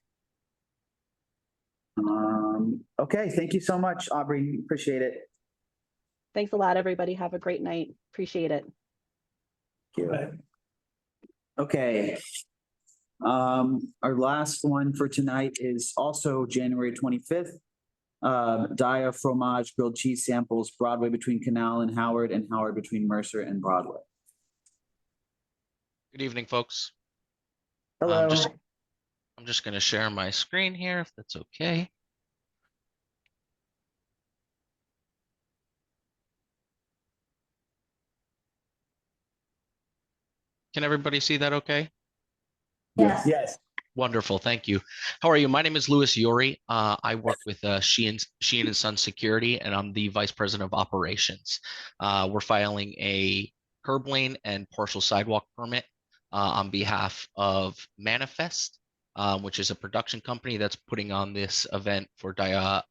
Okay, thank you so much, Aubrey. Appreciate it. Thanks a lot, everybody. Have a great night. Appreciate it. Thank you. Okay. Our last one for tonight is also January 25th. Dia Fromage grilled cheese samples, Broadway between Canal and Howard between Mercer and Broadway. Good evening, folks. Hello. I'm just going to share my screen here, if that's okay. Can everybody see that okay? Yes. Yes. Wonderful, thank you. How are you? My name is Louis Yuri. I work with Sheehan and Son Security, and I'm the Vice President of Operations. We're filing a curb lane and partial sidewalk permit on behalf of Manifest, which is a production company that's putting on this event for Dia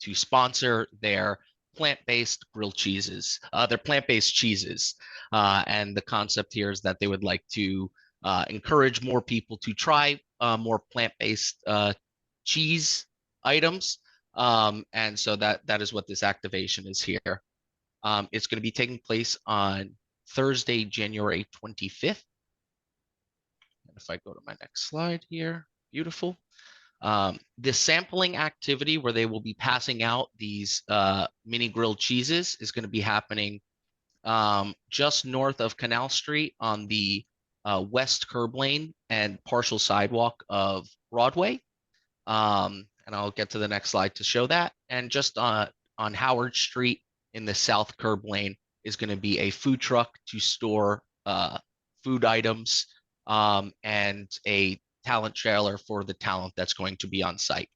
to sponsor their plant-based grilled cheeses, their plant-based cheeses. And the concept here is that they would like to encourage more people to try more plant-based cheese items. And so that is what this activation is here. It's going to be taking place on Thursday, January 25th. And if I go to my next slide here, beautiful. The sampling activity where they will be passing out these mini grilled cheeses is going to be happening just north of Canal Street on the west curb lane and partial sidewalk of Broadway. And I'll get to the next slide to show that. And just on Howard Street in the south curb lane is going to be a food truck to store food items and a talent trailer for the talent that's going to be on site.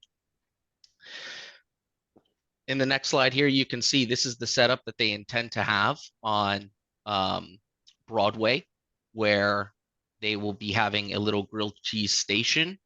In the next slide here, you can see this is the setup that they intend to have on Broadway, where they will be having a little grilled cheese station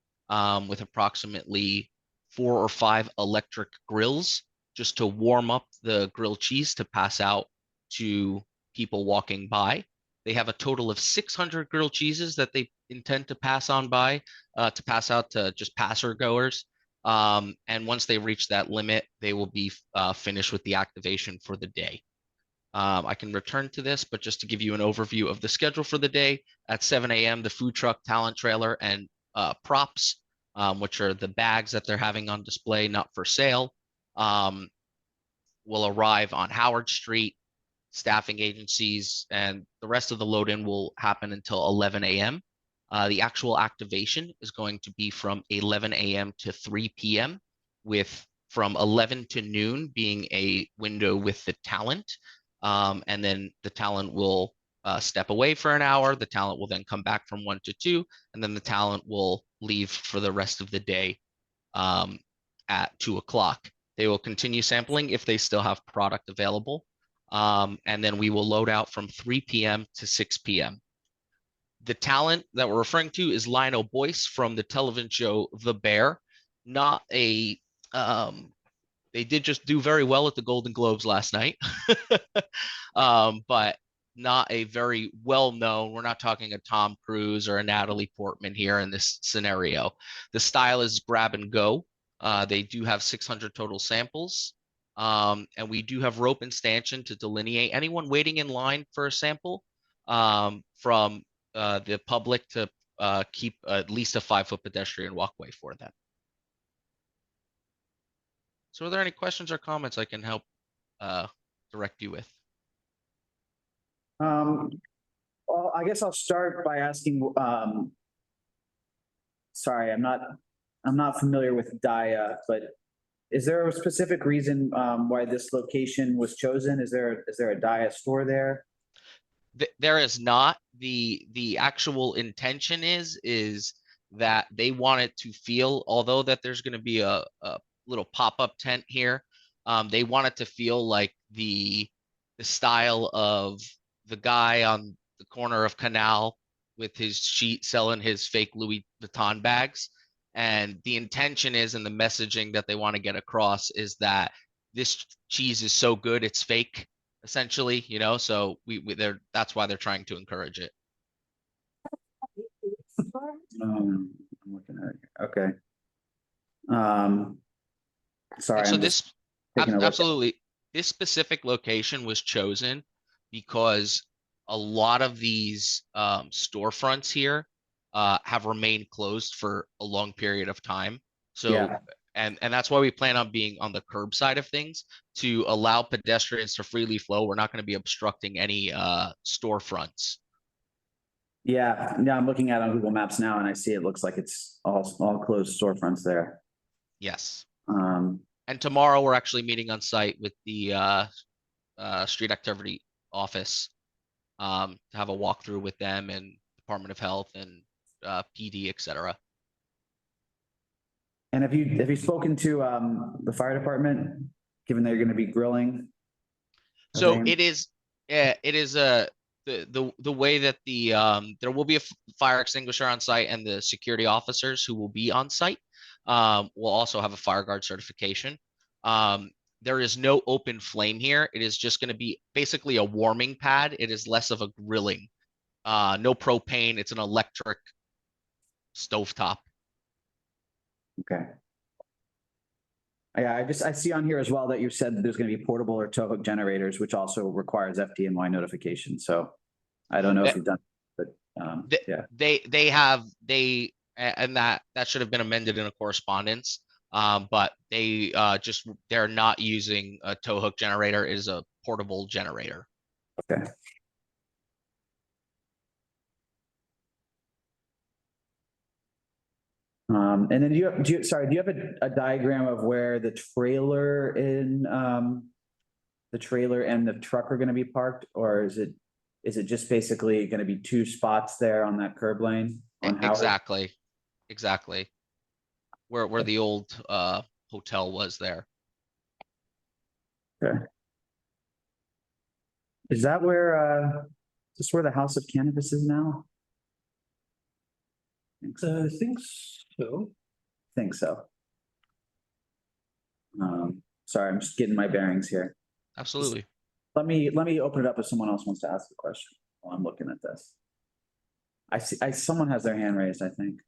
with approximately 4 or 5 electric grills just to warm up the grilled cheese to pass out to people walking by. They have a total of 600 grilled cheeses that they intend to pass on by, to pass out to just passer goers. And once they reach that limit, they will be finished with the activation for the day. I can return to this, but just to give you an overview of the schedule for the day, at 7 a.m., the food truck, talent trailer, and props, which are the bags that they're having on display, not for sale, will arrive on Howard Street. Staffing agencies and the rest of the load-in will happen until 11 a.m. The actual activation is going to be from 11 a.m. to 3 p.m. with from 11 to noon being a window with the talent. And then the talent will step away for an hour. The talent will then come back from 1 to 2, and then the talent will leave for the rest of the day at 2 o'clock. They will continue sampling if they still have product available. And then we will load out from 3 p.m. to 6 p.m. The talent that we're referring to is Lionel Boyce from the television show The Bear. Not a, they did just do very well at the Golden Globes last night, but not a very well-known. We're not talking a Tom Cruise or a Natalie Portman here in this scenario. The style is grab and go. They do have 600 total samples. And we do have rope and stanchion to delineate anyone waiting in line for a sample from the public to keep at least a 5-foot pedestrian walkway for them. So are there any questions or comments I can help direct you with? Well, I guess I'll start by asking, sorry, I'm not familiar with DIA, but is there a specific reason why this location was chosen? Is there a DIA store there? There is not. The actual intention is that they want it to feel, although that there's going to be a little pop-up tent here, they want it to feel like the style of the guy on the corner of Canal with his sheet selling his fake Louis Vuitton bags. And the intention is, and the messaging that they want to get across is that this cheese is so good, it's fake, essentially, you know, so that's why they're trying to encourage it. I'm looking at it. Okay. Sorry. And so I'm this, just taking a look at- absolutely, this specific location was chosen because a lot of these storefronts here have remained closed for a long period of time. So, Yeah. and that's why we plan on being on the curb side of things to allow pedestrians to freely flow. We're not going to be obstructing any storefronts. Yeah, I'm looking at it on Google Maps now, and I see it looks like it's all closed storefronts there. Yes. Um, And tomorrow we're actually meeting on site with the street activity office to have a walkthrough with them and Department of Health and PD, et cetera. and have you spoken to the fire department, given they're going to be grilling? So it is the way that there will be a fire extinguisher on site, and the security officers who will be on site will also have a fire guard certification. There is no open flame here. It is just going to be basically a warming pad. It is less of a grilling. No propane. It's an electric stovetop. Okay. Yeah, I see on here as well that you said there's gonna be portable or tow hook generators, which also requires FDNY notification, so I don't know if you've done, but, yeah. And that should have been amended in a correspondence. But they're not using a tow hook generator. It is a portable generator. Okay. And then do you have a diagram of where the trailer and the truck are gonna be parked, or is it just basically gonna be two spots there on that curb lane? On Howard? Exactly. Where the old hotel was there. Okay. Is that where, is this where the House of Cannabis is now? I think so. Think so. Sorry, I'm just getting my bearings here. Absolutely. Let me open it up if someone else wants to ask a question while I'm looking at this. Someone has their hand raised, I think.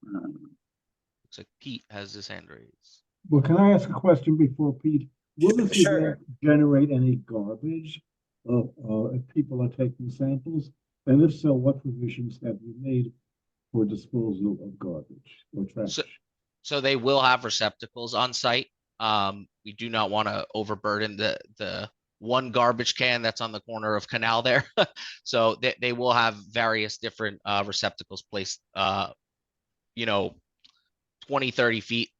Looks like Pete has his hand raised. Well, can I ask a question before Pete? Will this Sure. event generate any garbage if people are taking samples? And if so, what provisions have you made for disposal of garbage or trash? So they will have receptacles on site. We do not want to overburden the one garbage can that's on the corner of Canal there. So they will have various different receptacles placed, 20, 30 feet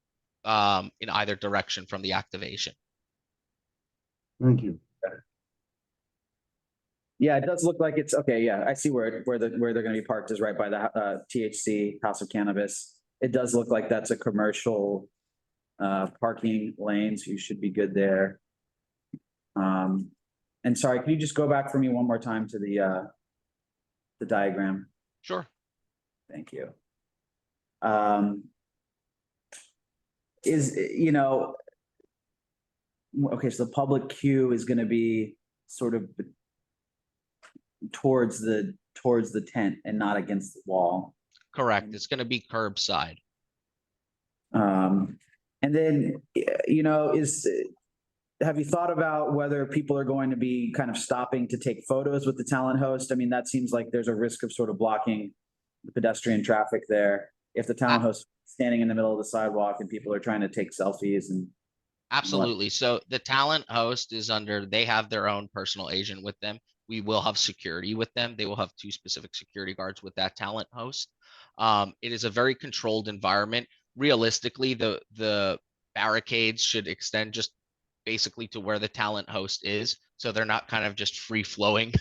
in either direction from the activation. Thank you. Yeah, it does look like it's okay. Yeah, I see where they're gonna be parked is right by the THC House of Cannabis. It does look like that's a commercial parking lane, so you should be good there. And sorry, can you just go back for me one more time to the diagram? Sure. Thank you. Okay, so the public queue is gonna be sort of towards the tent and not against the wall. Correct. It's going to be curbside. And then, have you thought about whether people are going to be kind of stopping to take photos with the talent host? I mean, that seems like there's a risk of sort of blocking the pedestrian traffic there. If the talent host is standing in the middle of the sidewalk and people are trying to take selfies and. Absolutely. So the talent host they have their own personal agent with them. We will have security with them. They will have 2 specific security guards with that talent host. It is a very controlled environment. Realistically, the barricades should extend just basically to where the talent host is. So they're not kind of just free flowing.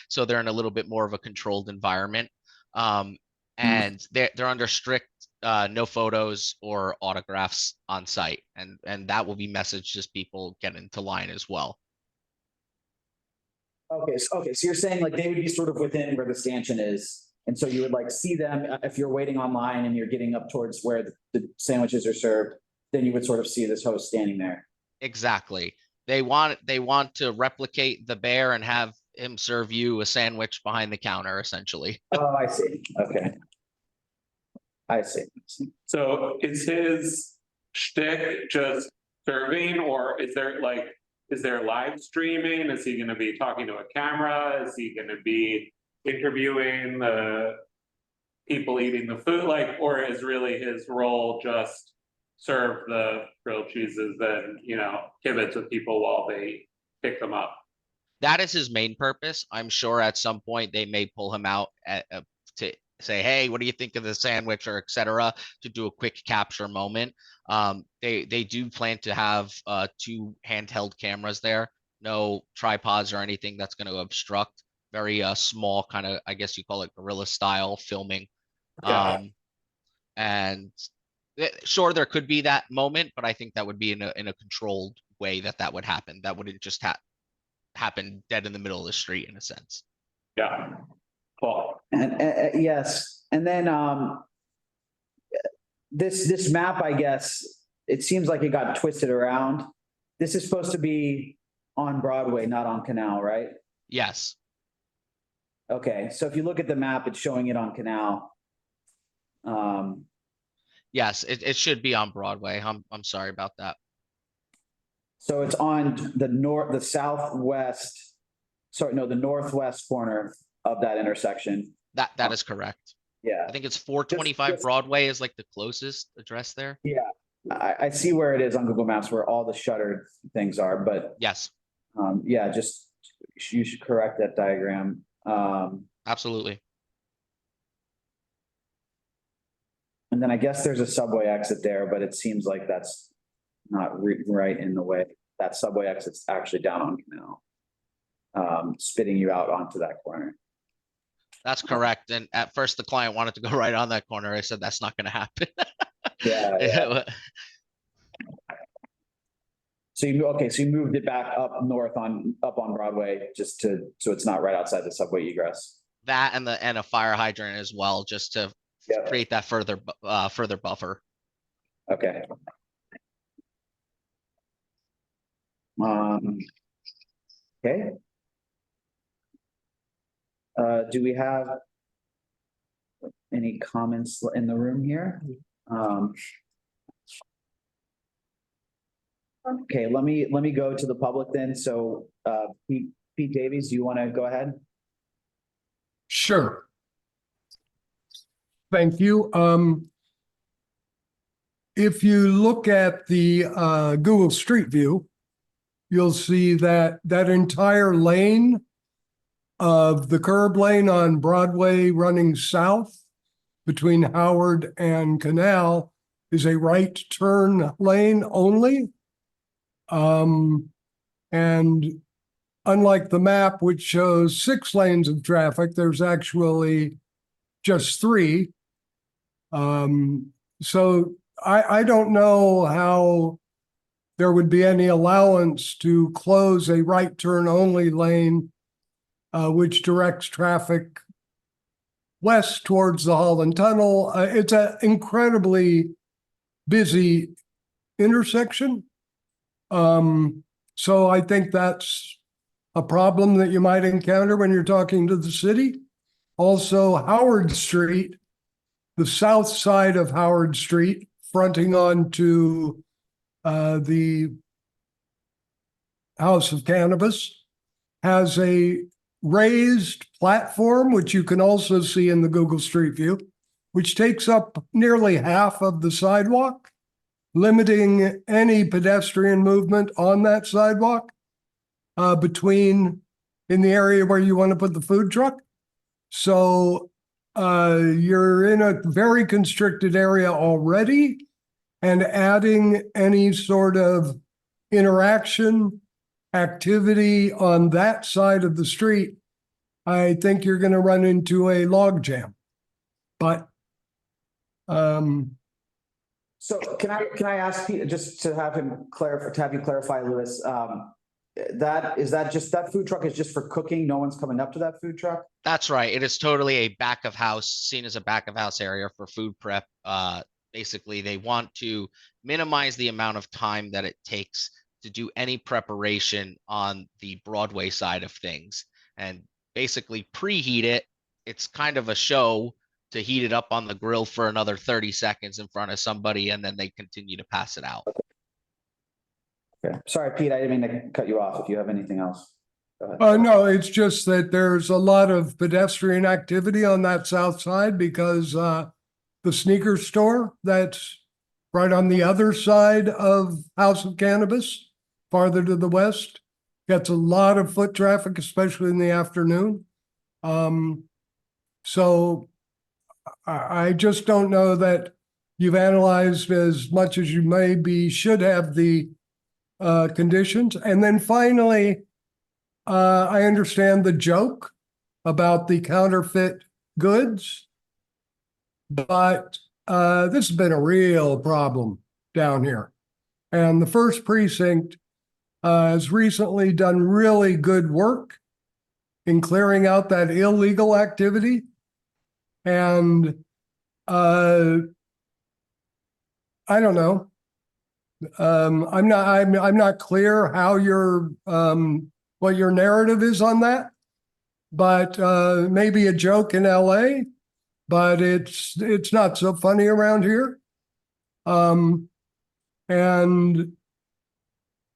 So they're in a little bit more of a controlled environment. And they're under strict no photos or autographs on site. And that will be messaged as people get into line as well. Okay, so you're saying like they would be sort of within where the stanchion is, and so you would like see them if you're waiting online and you're getting up towards where the sandwiches are served, then you would sort of see this host standing there. Exactly. They want to replicate the bear and have him serve you a sandwich behind the counter, essentially. Oh, I see. Okay. I see. So is his shtick just serving, or is there live streaming? Is he gonna be talking to a camera? Is he gonna be interviewing the people eating the food? Or is really his role just serve the grilled cheeses and, give it to people while they pick them up? That is his main purpose. I'm sure at some point they may pull him out to say, hey, what do you think of the sandwich, or etc., to do a quick capture moment. They do plan to have 2 handheld cameras there, no tripods or anything that's going to obstruct. Very small, kind of, I guess you call it guerrilla style filming. Yeah. And sure, there could be that moment, but I think that would be in a controlled way that would happen. That wouldn't just happen dead in the middle of the street, in a sense. Yeah. Cool. And yes, and then this map, I guess, it seems like it got twisted around. this is supposed to be on Broadway, not on Canal, right? Yes, Okay, so if you look at the map, it's showing it on Canal. yes, it should be on Broadway. I'm sorry about that. So it's on the southwest, sorry, no, the northwest corner of that intersection. That is correct. Yeah, I think it's 425 just- Broadway is like the closest address there. yeah. I see where it is on Google Maps where all the shuttered things are, but Yes, yeah, just you should correct that diagram. absolutely. And then I guess there's a subway exit there, but it seems like that's not right in the way. That subway exit's actually down on Canal, spitting you out onto that corner. That's correct. And at first the client wanted to go right on that corner. I said, that's not gonna happen. Yeah. So so you moved it back up north up on Broadway just so it's not right outside the subway egress. That and a fire hydrant as well, just to Yeah. create that further buffer. Okay. Okay. Do we have any comments in the room here? Okay, let me go to the public then. So, Pete Davies, do you want to go ahead? Sure. Thank you. If you look at the Google Street View, you'll see that that entire lane of the curb lane on Broadway running south between Howard and Canal is a right turn lane only. And unlike the map, which shows 6 lanes of traffic, there's actually just 3. So I don't know how there would be any allowance to close a right turn only lane, which directs traffic west towards the Holland Tunnel. It's an incredibly busy intersection. So I think that's a problem that you might encounter when you're talking to the city. Also, Howard Street, the south side of Howard Street, fronting onto the House of Cannabis, has a raised platform, which you can also see in the Google Street View, which takes up nearly half of the sidewalk, limiting any pedestrian movement on that sidewalk in the area where you want to put the food truck. So you're in a very constricted area already, and adding any sort of interaction activity on that side of the street, I think you're going to run into a log jam. But So can I ask Pete, just to have him clarify, to have you clarify, Louis, that food truck is just for cooking? No one's coming up to that food truck? That's right. It is totally a back of house, seen as a back of house area for food prep. Basically, they want to minimize the amount of time that it takes to do any preparation on the Broadway side of things, and basically preheat it. It's kind of a show to heat it up on the grill for another 30 seconds in front of somebody, and then they continue to pass it out. Okay, sorry, Pete, I didn't mean to cut you off. If you have anything else. Go ahead. no, it's just that there's a lot of pedestrian activity on that south side because the sneaker store that's right on the other side of House of Cannabis, farther to the west, gets a lot of foot traffic, especially in the afternoon. So I just don't know that you've analyzed as much as you maybe should have the conditions. And then finally, I understand the joke about the counterfeit goods, but this has been a real problem down here. And the first precinct has recently done really good work in clearing out that illegal activity. And I don't know, I'm not clear how your, what your narrative is on that. But, maybe a joke in LA, but it's not so funny around here. And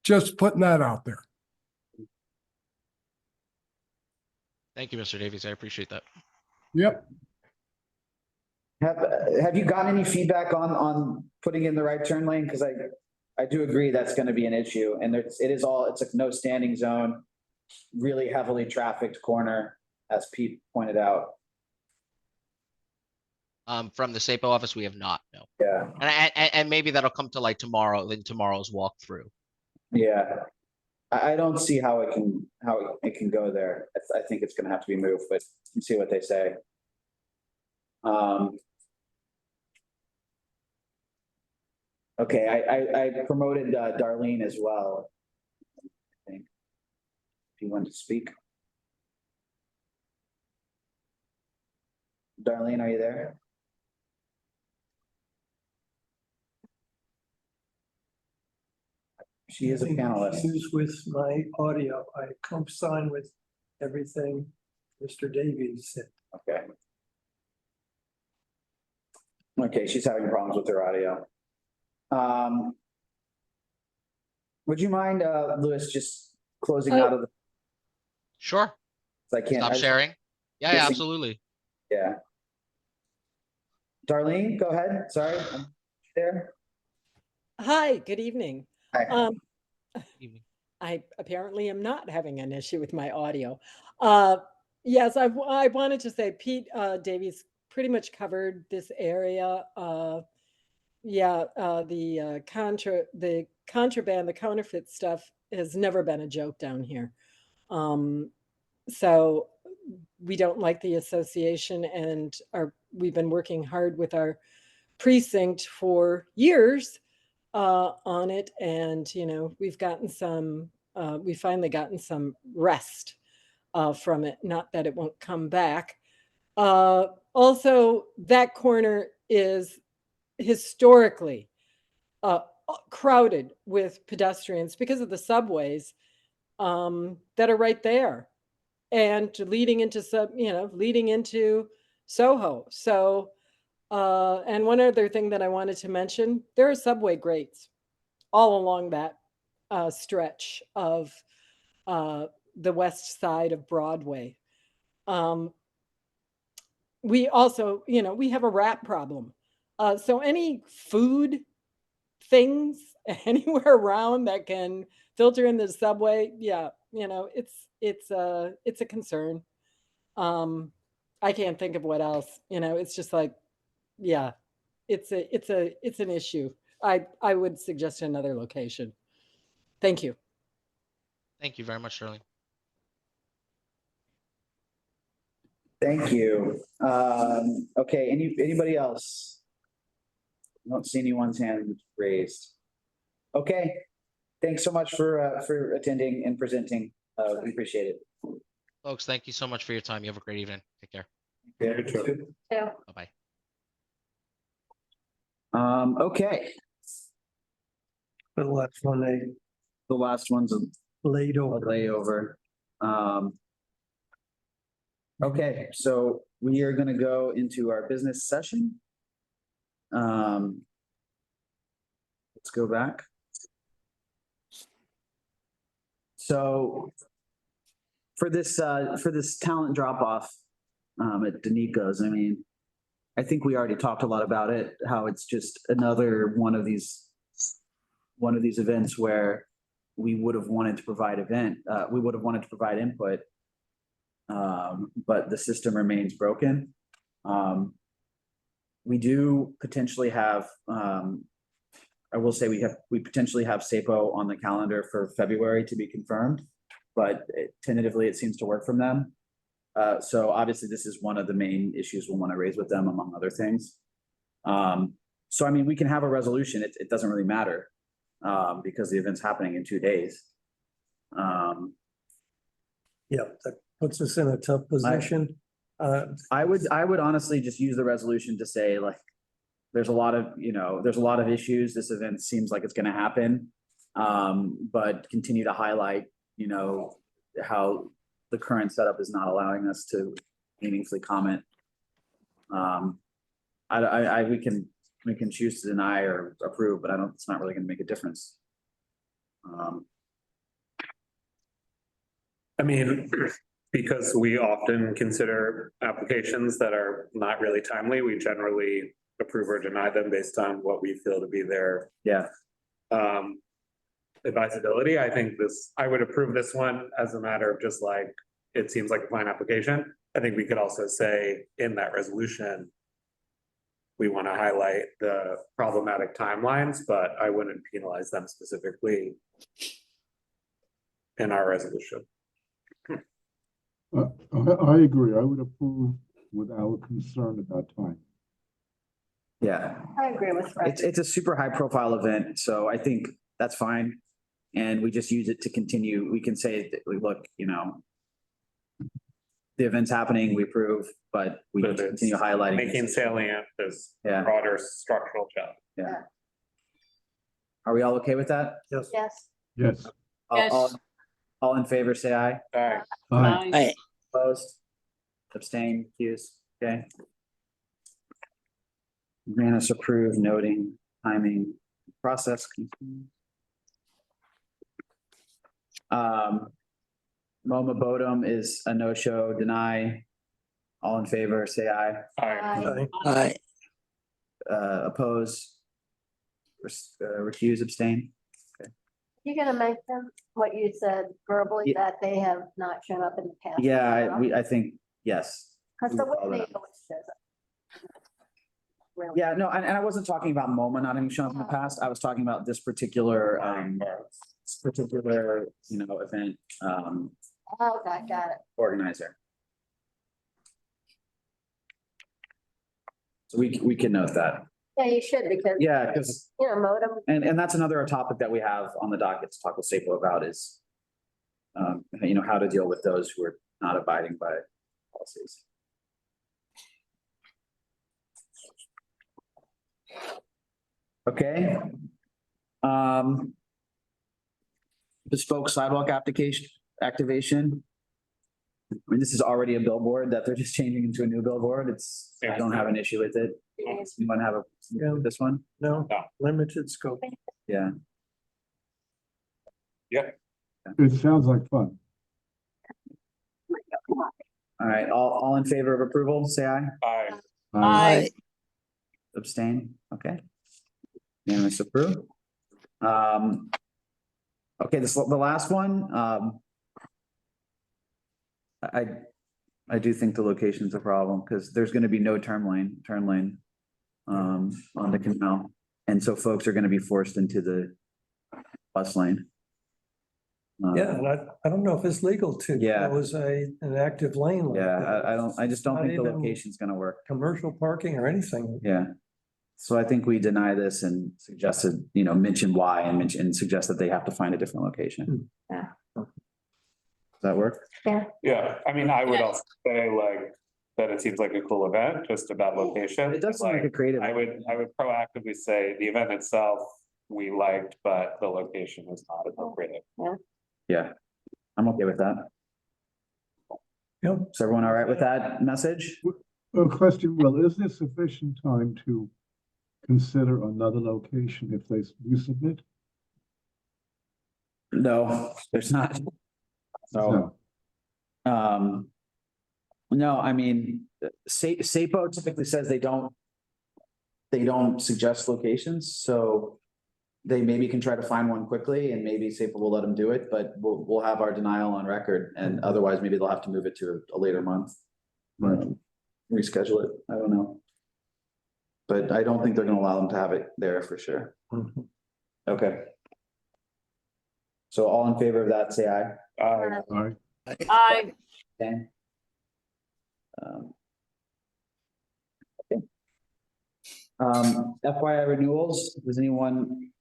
just putting that out there. Thank you, Mr. Davies. I appreciate that. Yep. Have you gotten any feedback on putting in the right turn lane? Because I do agree that's going to be an issue, and it's a no standing zone, really heavily trafficked corner, as Pete pointed out. From the SAPO office, we have not, no. Yeah, And maybe that'll come to light tomorrow, in tomorrow's walkthrough. yeah. I don't see how it can go there. I think it's going to have to be moved, but you see what they say. Okay, I promoted Darlene as well. I think if you want to speak. Darlene, are you there? She is a panelist. Issues with my audio. I co-sign with everything Mr. Davies said. Okay. Okay, she's having problems with her audio. Would you mind, Louis, just closing out of the? Sure. I can't. Stop sharing. Yeah, missing- absolutely. Yeah. Darlene, go ahead. Sorry, I'm there. Hi, good evening. Hi. Evening. I apparently am not having an issue with my audio. Yes, I wanted to say Pete Davies pretty much covered this area. The contraband, the counterfeit stuff has never been a joke down here. So we don't like the association, and we've been working hard with our precinct for years on it, and we've gotten some we finally gotten some rest from it, not that it won't come back. Also, that corner is historically crowded with pedestrians because of the subways that are right there and leading into Soho. So and one other thing that I wanted to mention, there are subway grates all along that stretch of the west side of Broadway. We also, we have a rat problem. So any food things anywhere around that can filter in the subway, it's a concern. I can't think of what else. It's just like, yeah, it's an issue. I would suggest another location. Thank you. Thank you very much, Darlene. Thank you. Okay, anybody else? I don't see anyone's hand raised. Okay, thanks so much for attending and presenting. We appreciate it. Folks, thank you so much for your time. You have a great evening. Take care. Yeah. Bye-bye. Okay, The last one they the last one's a laid over. layover. Okay, so we are gonna go into our business session. Let's go back. So for this talent drop off at Danico's, I mean, I think we already talked a lot about it, how it's just another one of these events where we would have wanted to provide input. But the system remains broken. We do potentially have, I will say we potentially have SAPO on the calendar for February to be confirmed, but tentatively it seems to work from them. So obviously this is one of the main issues we'll want to raise with them, among other things. So, I mean, we can have a resolution. It doesn't really matter because the event's happening in 2 days. Yeah, that puts us in a tough position. I would honestly just use the resolution to say, like, there's a lot of, there's a lot of issues. This event seems like it's gonna happen. But continue to highlight, how the current setup is not allowing us to meaningfully comment. We can choose to deny or approve, but it's not really gonna make a difference. I mean, because we often consider applications that are not really timely, we generally approve or deny them based on what we feel to be their Yeah, advisability. I would approve this one as a matter of just like, it seems like a fine application. I think we could also say in that resolution, we want to highlight the problematic timelines, but I wouldn't penalize them specifically in our resolution. I agree. I would approve without concern about time. yeah. I agree with Fred. It's a super high profile event, so I think that's fine. And we just use it to continue. We can say that, look, the event's happening, we approve, but we But it's continue highlighting. Making salient this Yeah. broader structural challenge. Yeah. Are we all okay with that? Yes. Yes. Yes. All in favor, say aye. All right. Aye. Opposed? Abstain, accused, okay. Unanimous approved, noting, timing, process. MoMA Bodum is a no-show, deny. All in favor, say aye. Aye. Oppose? Recuse, abstain? You're gonna make them what you said verbally, Yeah. that they have not shown up in the past. Yeah, I think, yes. Because the we follow way they that. always shows up. Really. Yeah, no, and I wasn't talking about MoMA not having shown up in the past. I was talking about this particular, event, Oh, got it. organizer. So we can note that. Yeah, you should, because. Yeah, because, Modem, and that's another topic that we have on the docket to talk with SAPO about is, how to deal with those who are not abiding by policies. Okay. Bespoke sidewalk activation. I mean, this is already a billboard that they're just changing into a new billboard. I don't have an issue with it. You want to have this one? No, No. limited scope. Yeah. It sounds like fun. All right, all in favor of approval, say aye. Aye. Aye. Abstain, okay. Unanimous approved. Okay, the last one, I do think the location's a problem, because there's gonna be no turn lane, on the canal. And so folks are gonna be forced into the bus lane. Yeah, and I don't know if it's legal to Yeah. close an active lane. like Yeah, that. I just don't Not think the even- location's gonna work. Commercial parking or anything. Yeah. So I think we deny this and suggested, mention why and suggest that they have to find a different location. Yeah. Does that work? Yeah, I mean, I would Yeah. also say like, that it seems like a cool event, just about location. It does seem like a creative. I would proactively say the event itself, we liked, but the location is not appropriate. Yeah, I'm okay with that. Yep. Is everyone all right with that message? A question, Will, is there sufficient time to consider another location if they resubmit? No, there's not. So, No. no, I mean, SAPO typically says they don't suggest locations, so they maybe can try to find one quickly and maybe SAPO will let them do it, but we'll have our denial on record, and otherwise maybe they'll have to move it to a later month. Reschedule it, I don't know. But I don't think they're gonna allow them to have it there for sure. Mhm. Okay. So all in favor of that, say aye. All right. Aye. Okay. Okay. FYI renewals, does anyone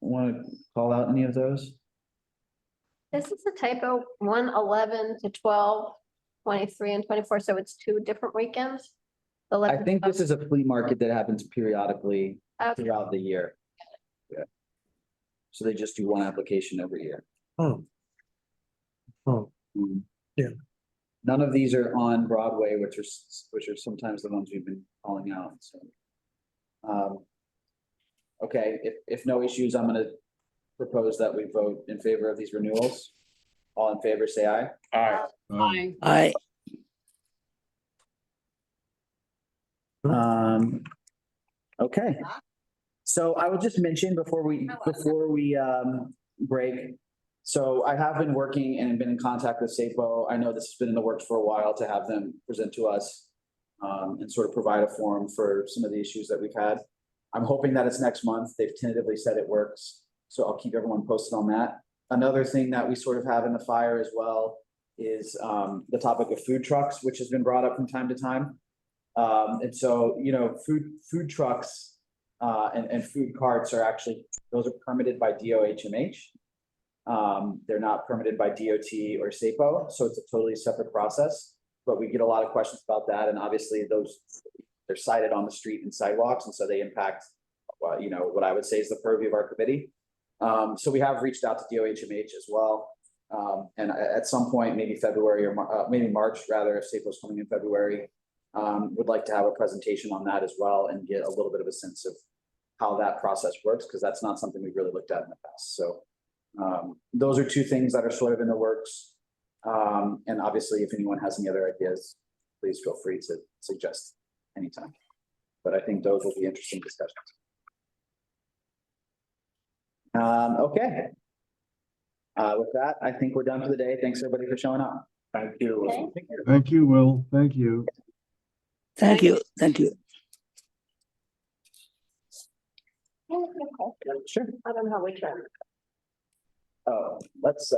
want to call out any of those? This is a typo, 1/11 to 12, 23 and 24, so it's 2 different weekends. I think this is a flea market that happens periodically Okay. throughout the year. Yeah. So they just do one application every year. Oh. Oh, yeah. None of these are on Broadway, which are sometimes the ones we've been calling out, so. Okay, if no issues, I'm gonna propose that we vote in favor of these renewals. All in favor, say aye. Aye. I, Okay. So I will just mention before we break. So I have been working and been in contact with SAPO. I know this has been in the works for a while to have them present to us and sort of provide a forum for some of the issues that we've had. I'm hoping that it's next month. They've tentatively said it works, so I'll keep everyone posted on that. Another thing that we sort of have in the fire as well is the topic of food trucks, which has been brought up from time to time. And so, you know, food trucks and food carts are actually, those are permitted by DOHMH. They're not permitted by DOT or SAPO, so it's a totally separate process. But we get a lot of questions about that, and obviously they're sited on the street and sidewalks, and so they impact, you know, what I would say is the purview of our committee. So we have reached out to DOHMH as well, and at some point, maybe February or maybe March rather, if SAPO's coming in February, would like to have a presentation on that as well and get a little bit of a sense of how that process works, because that's not something we've really looked at in the past. So those are two things that are sort of in the works. And obviously, if anyone has any other ideas, please feel free to suggest anytime. But I think those will be interesting discussions. Okay. With that, I think we're done for the day. Thanks everybody for showing up. Thank you. Okay. Thank you, Will. Thank you. thank you, thank you. Sure. I don't know how we turn. Oh, let's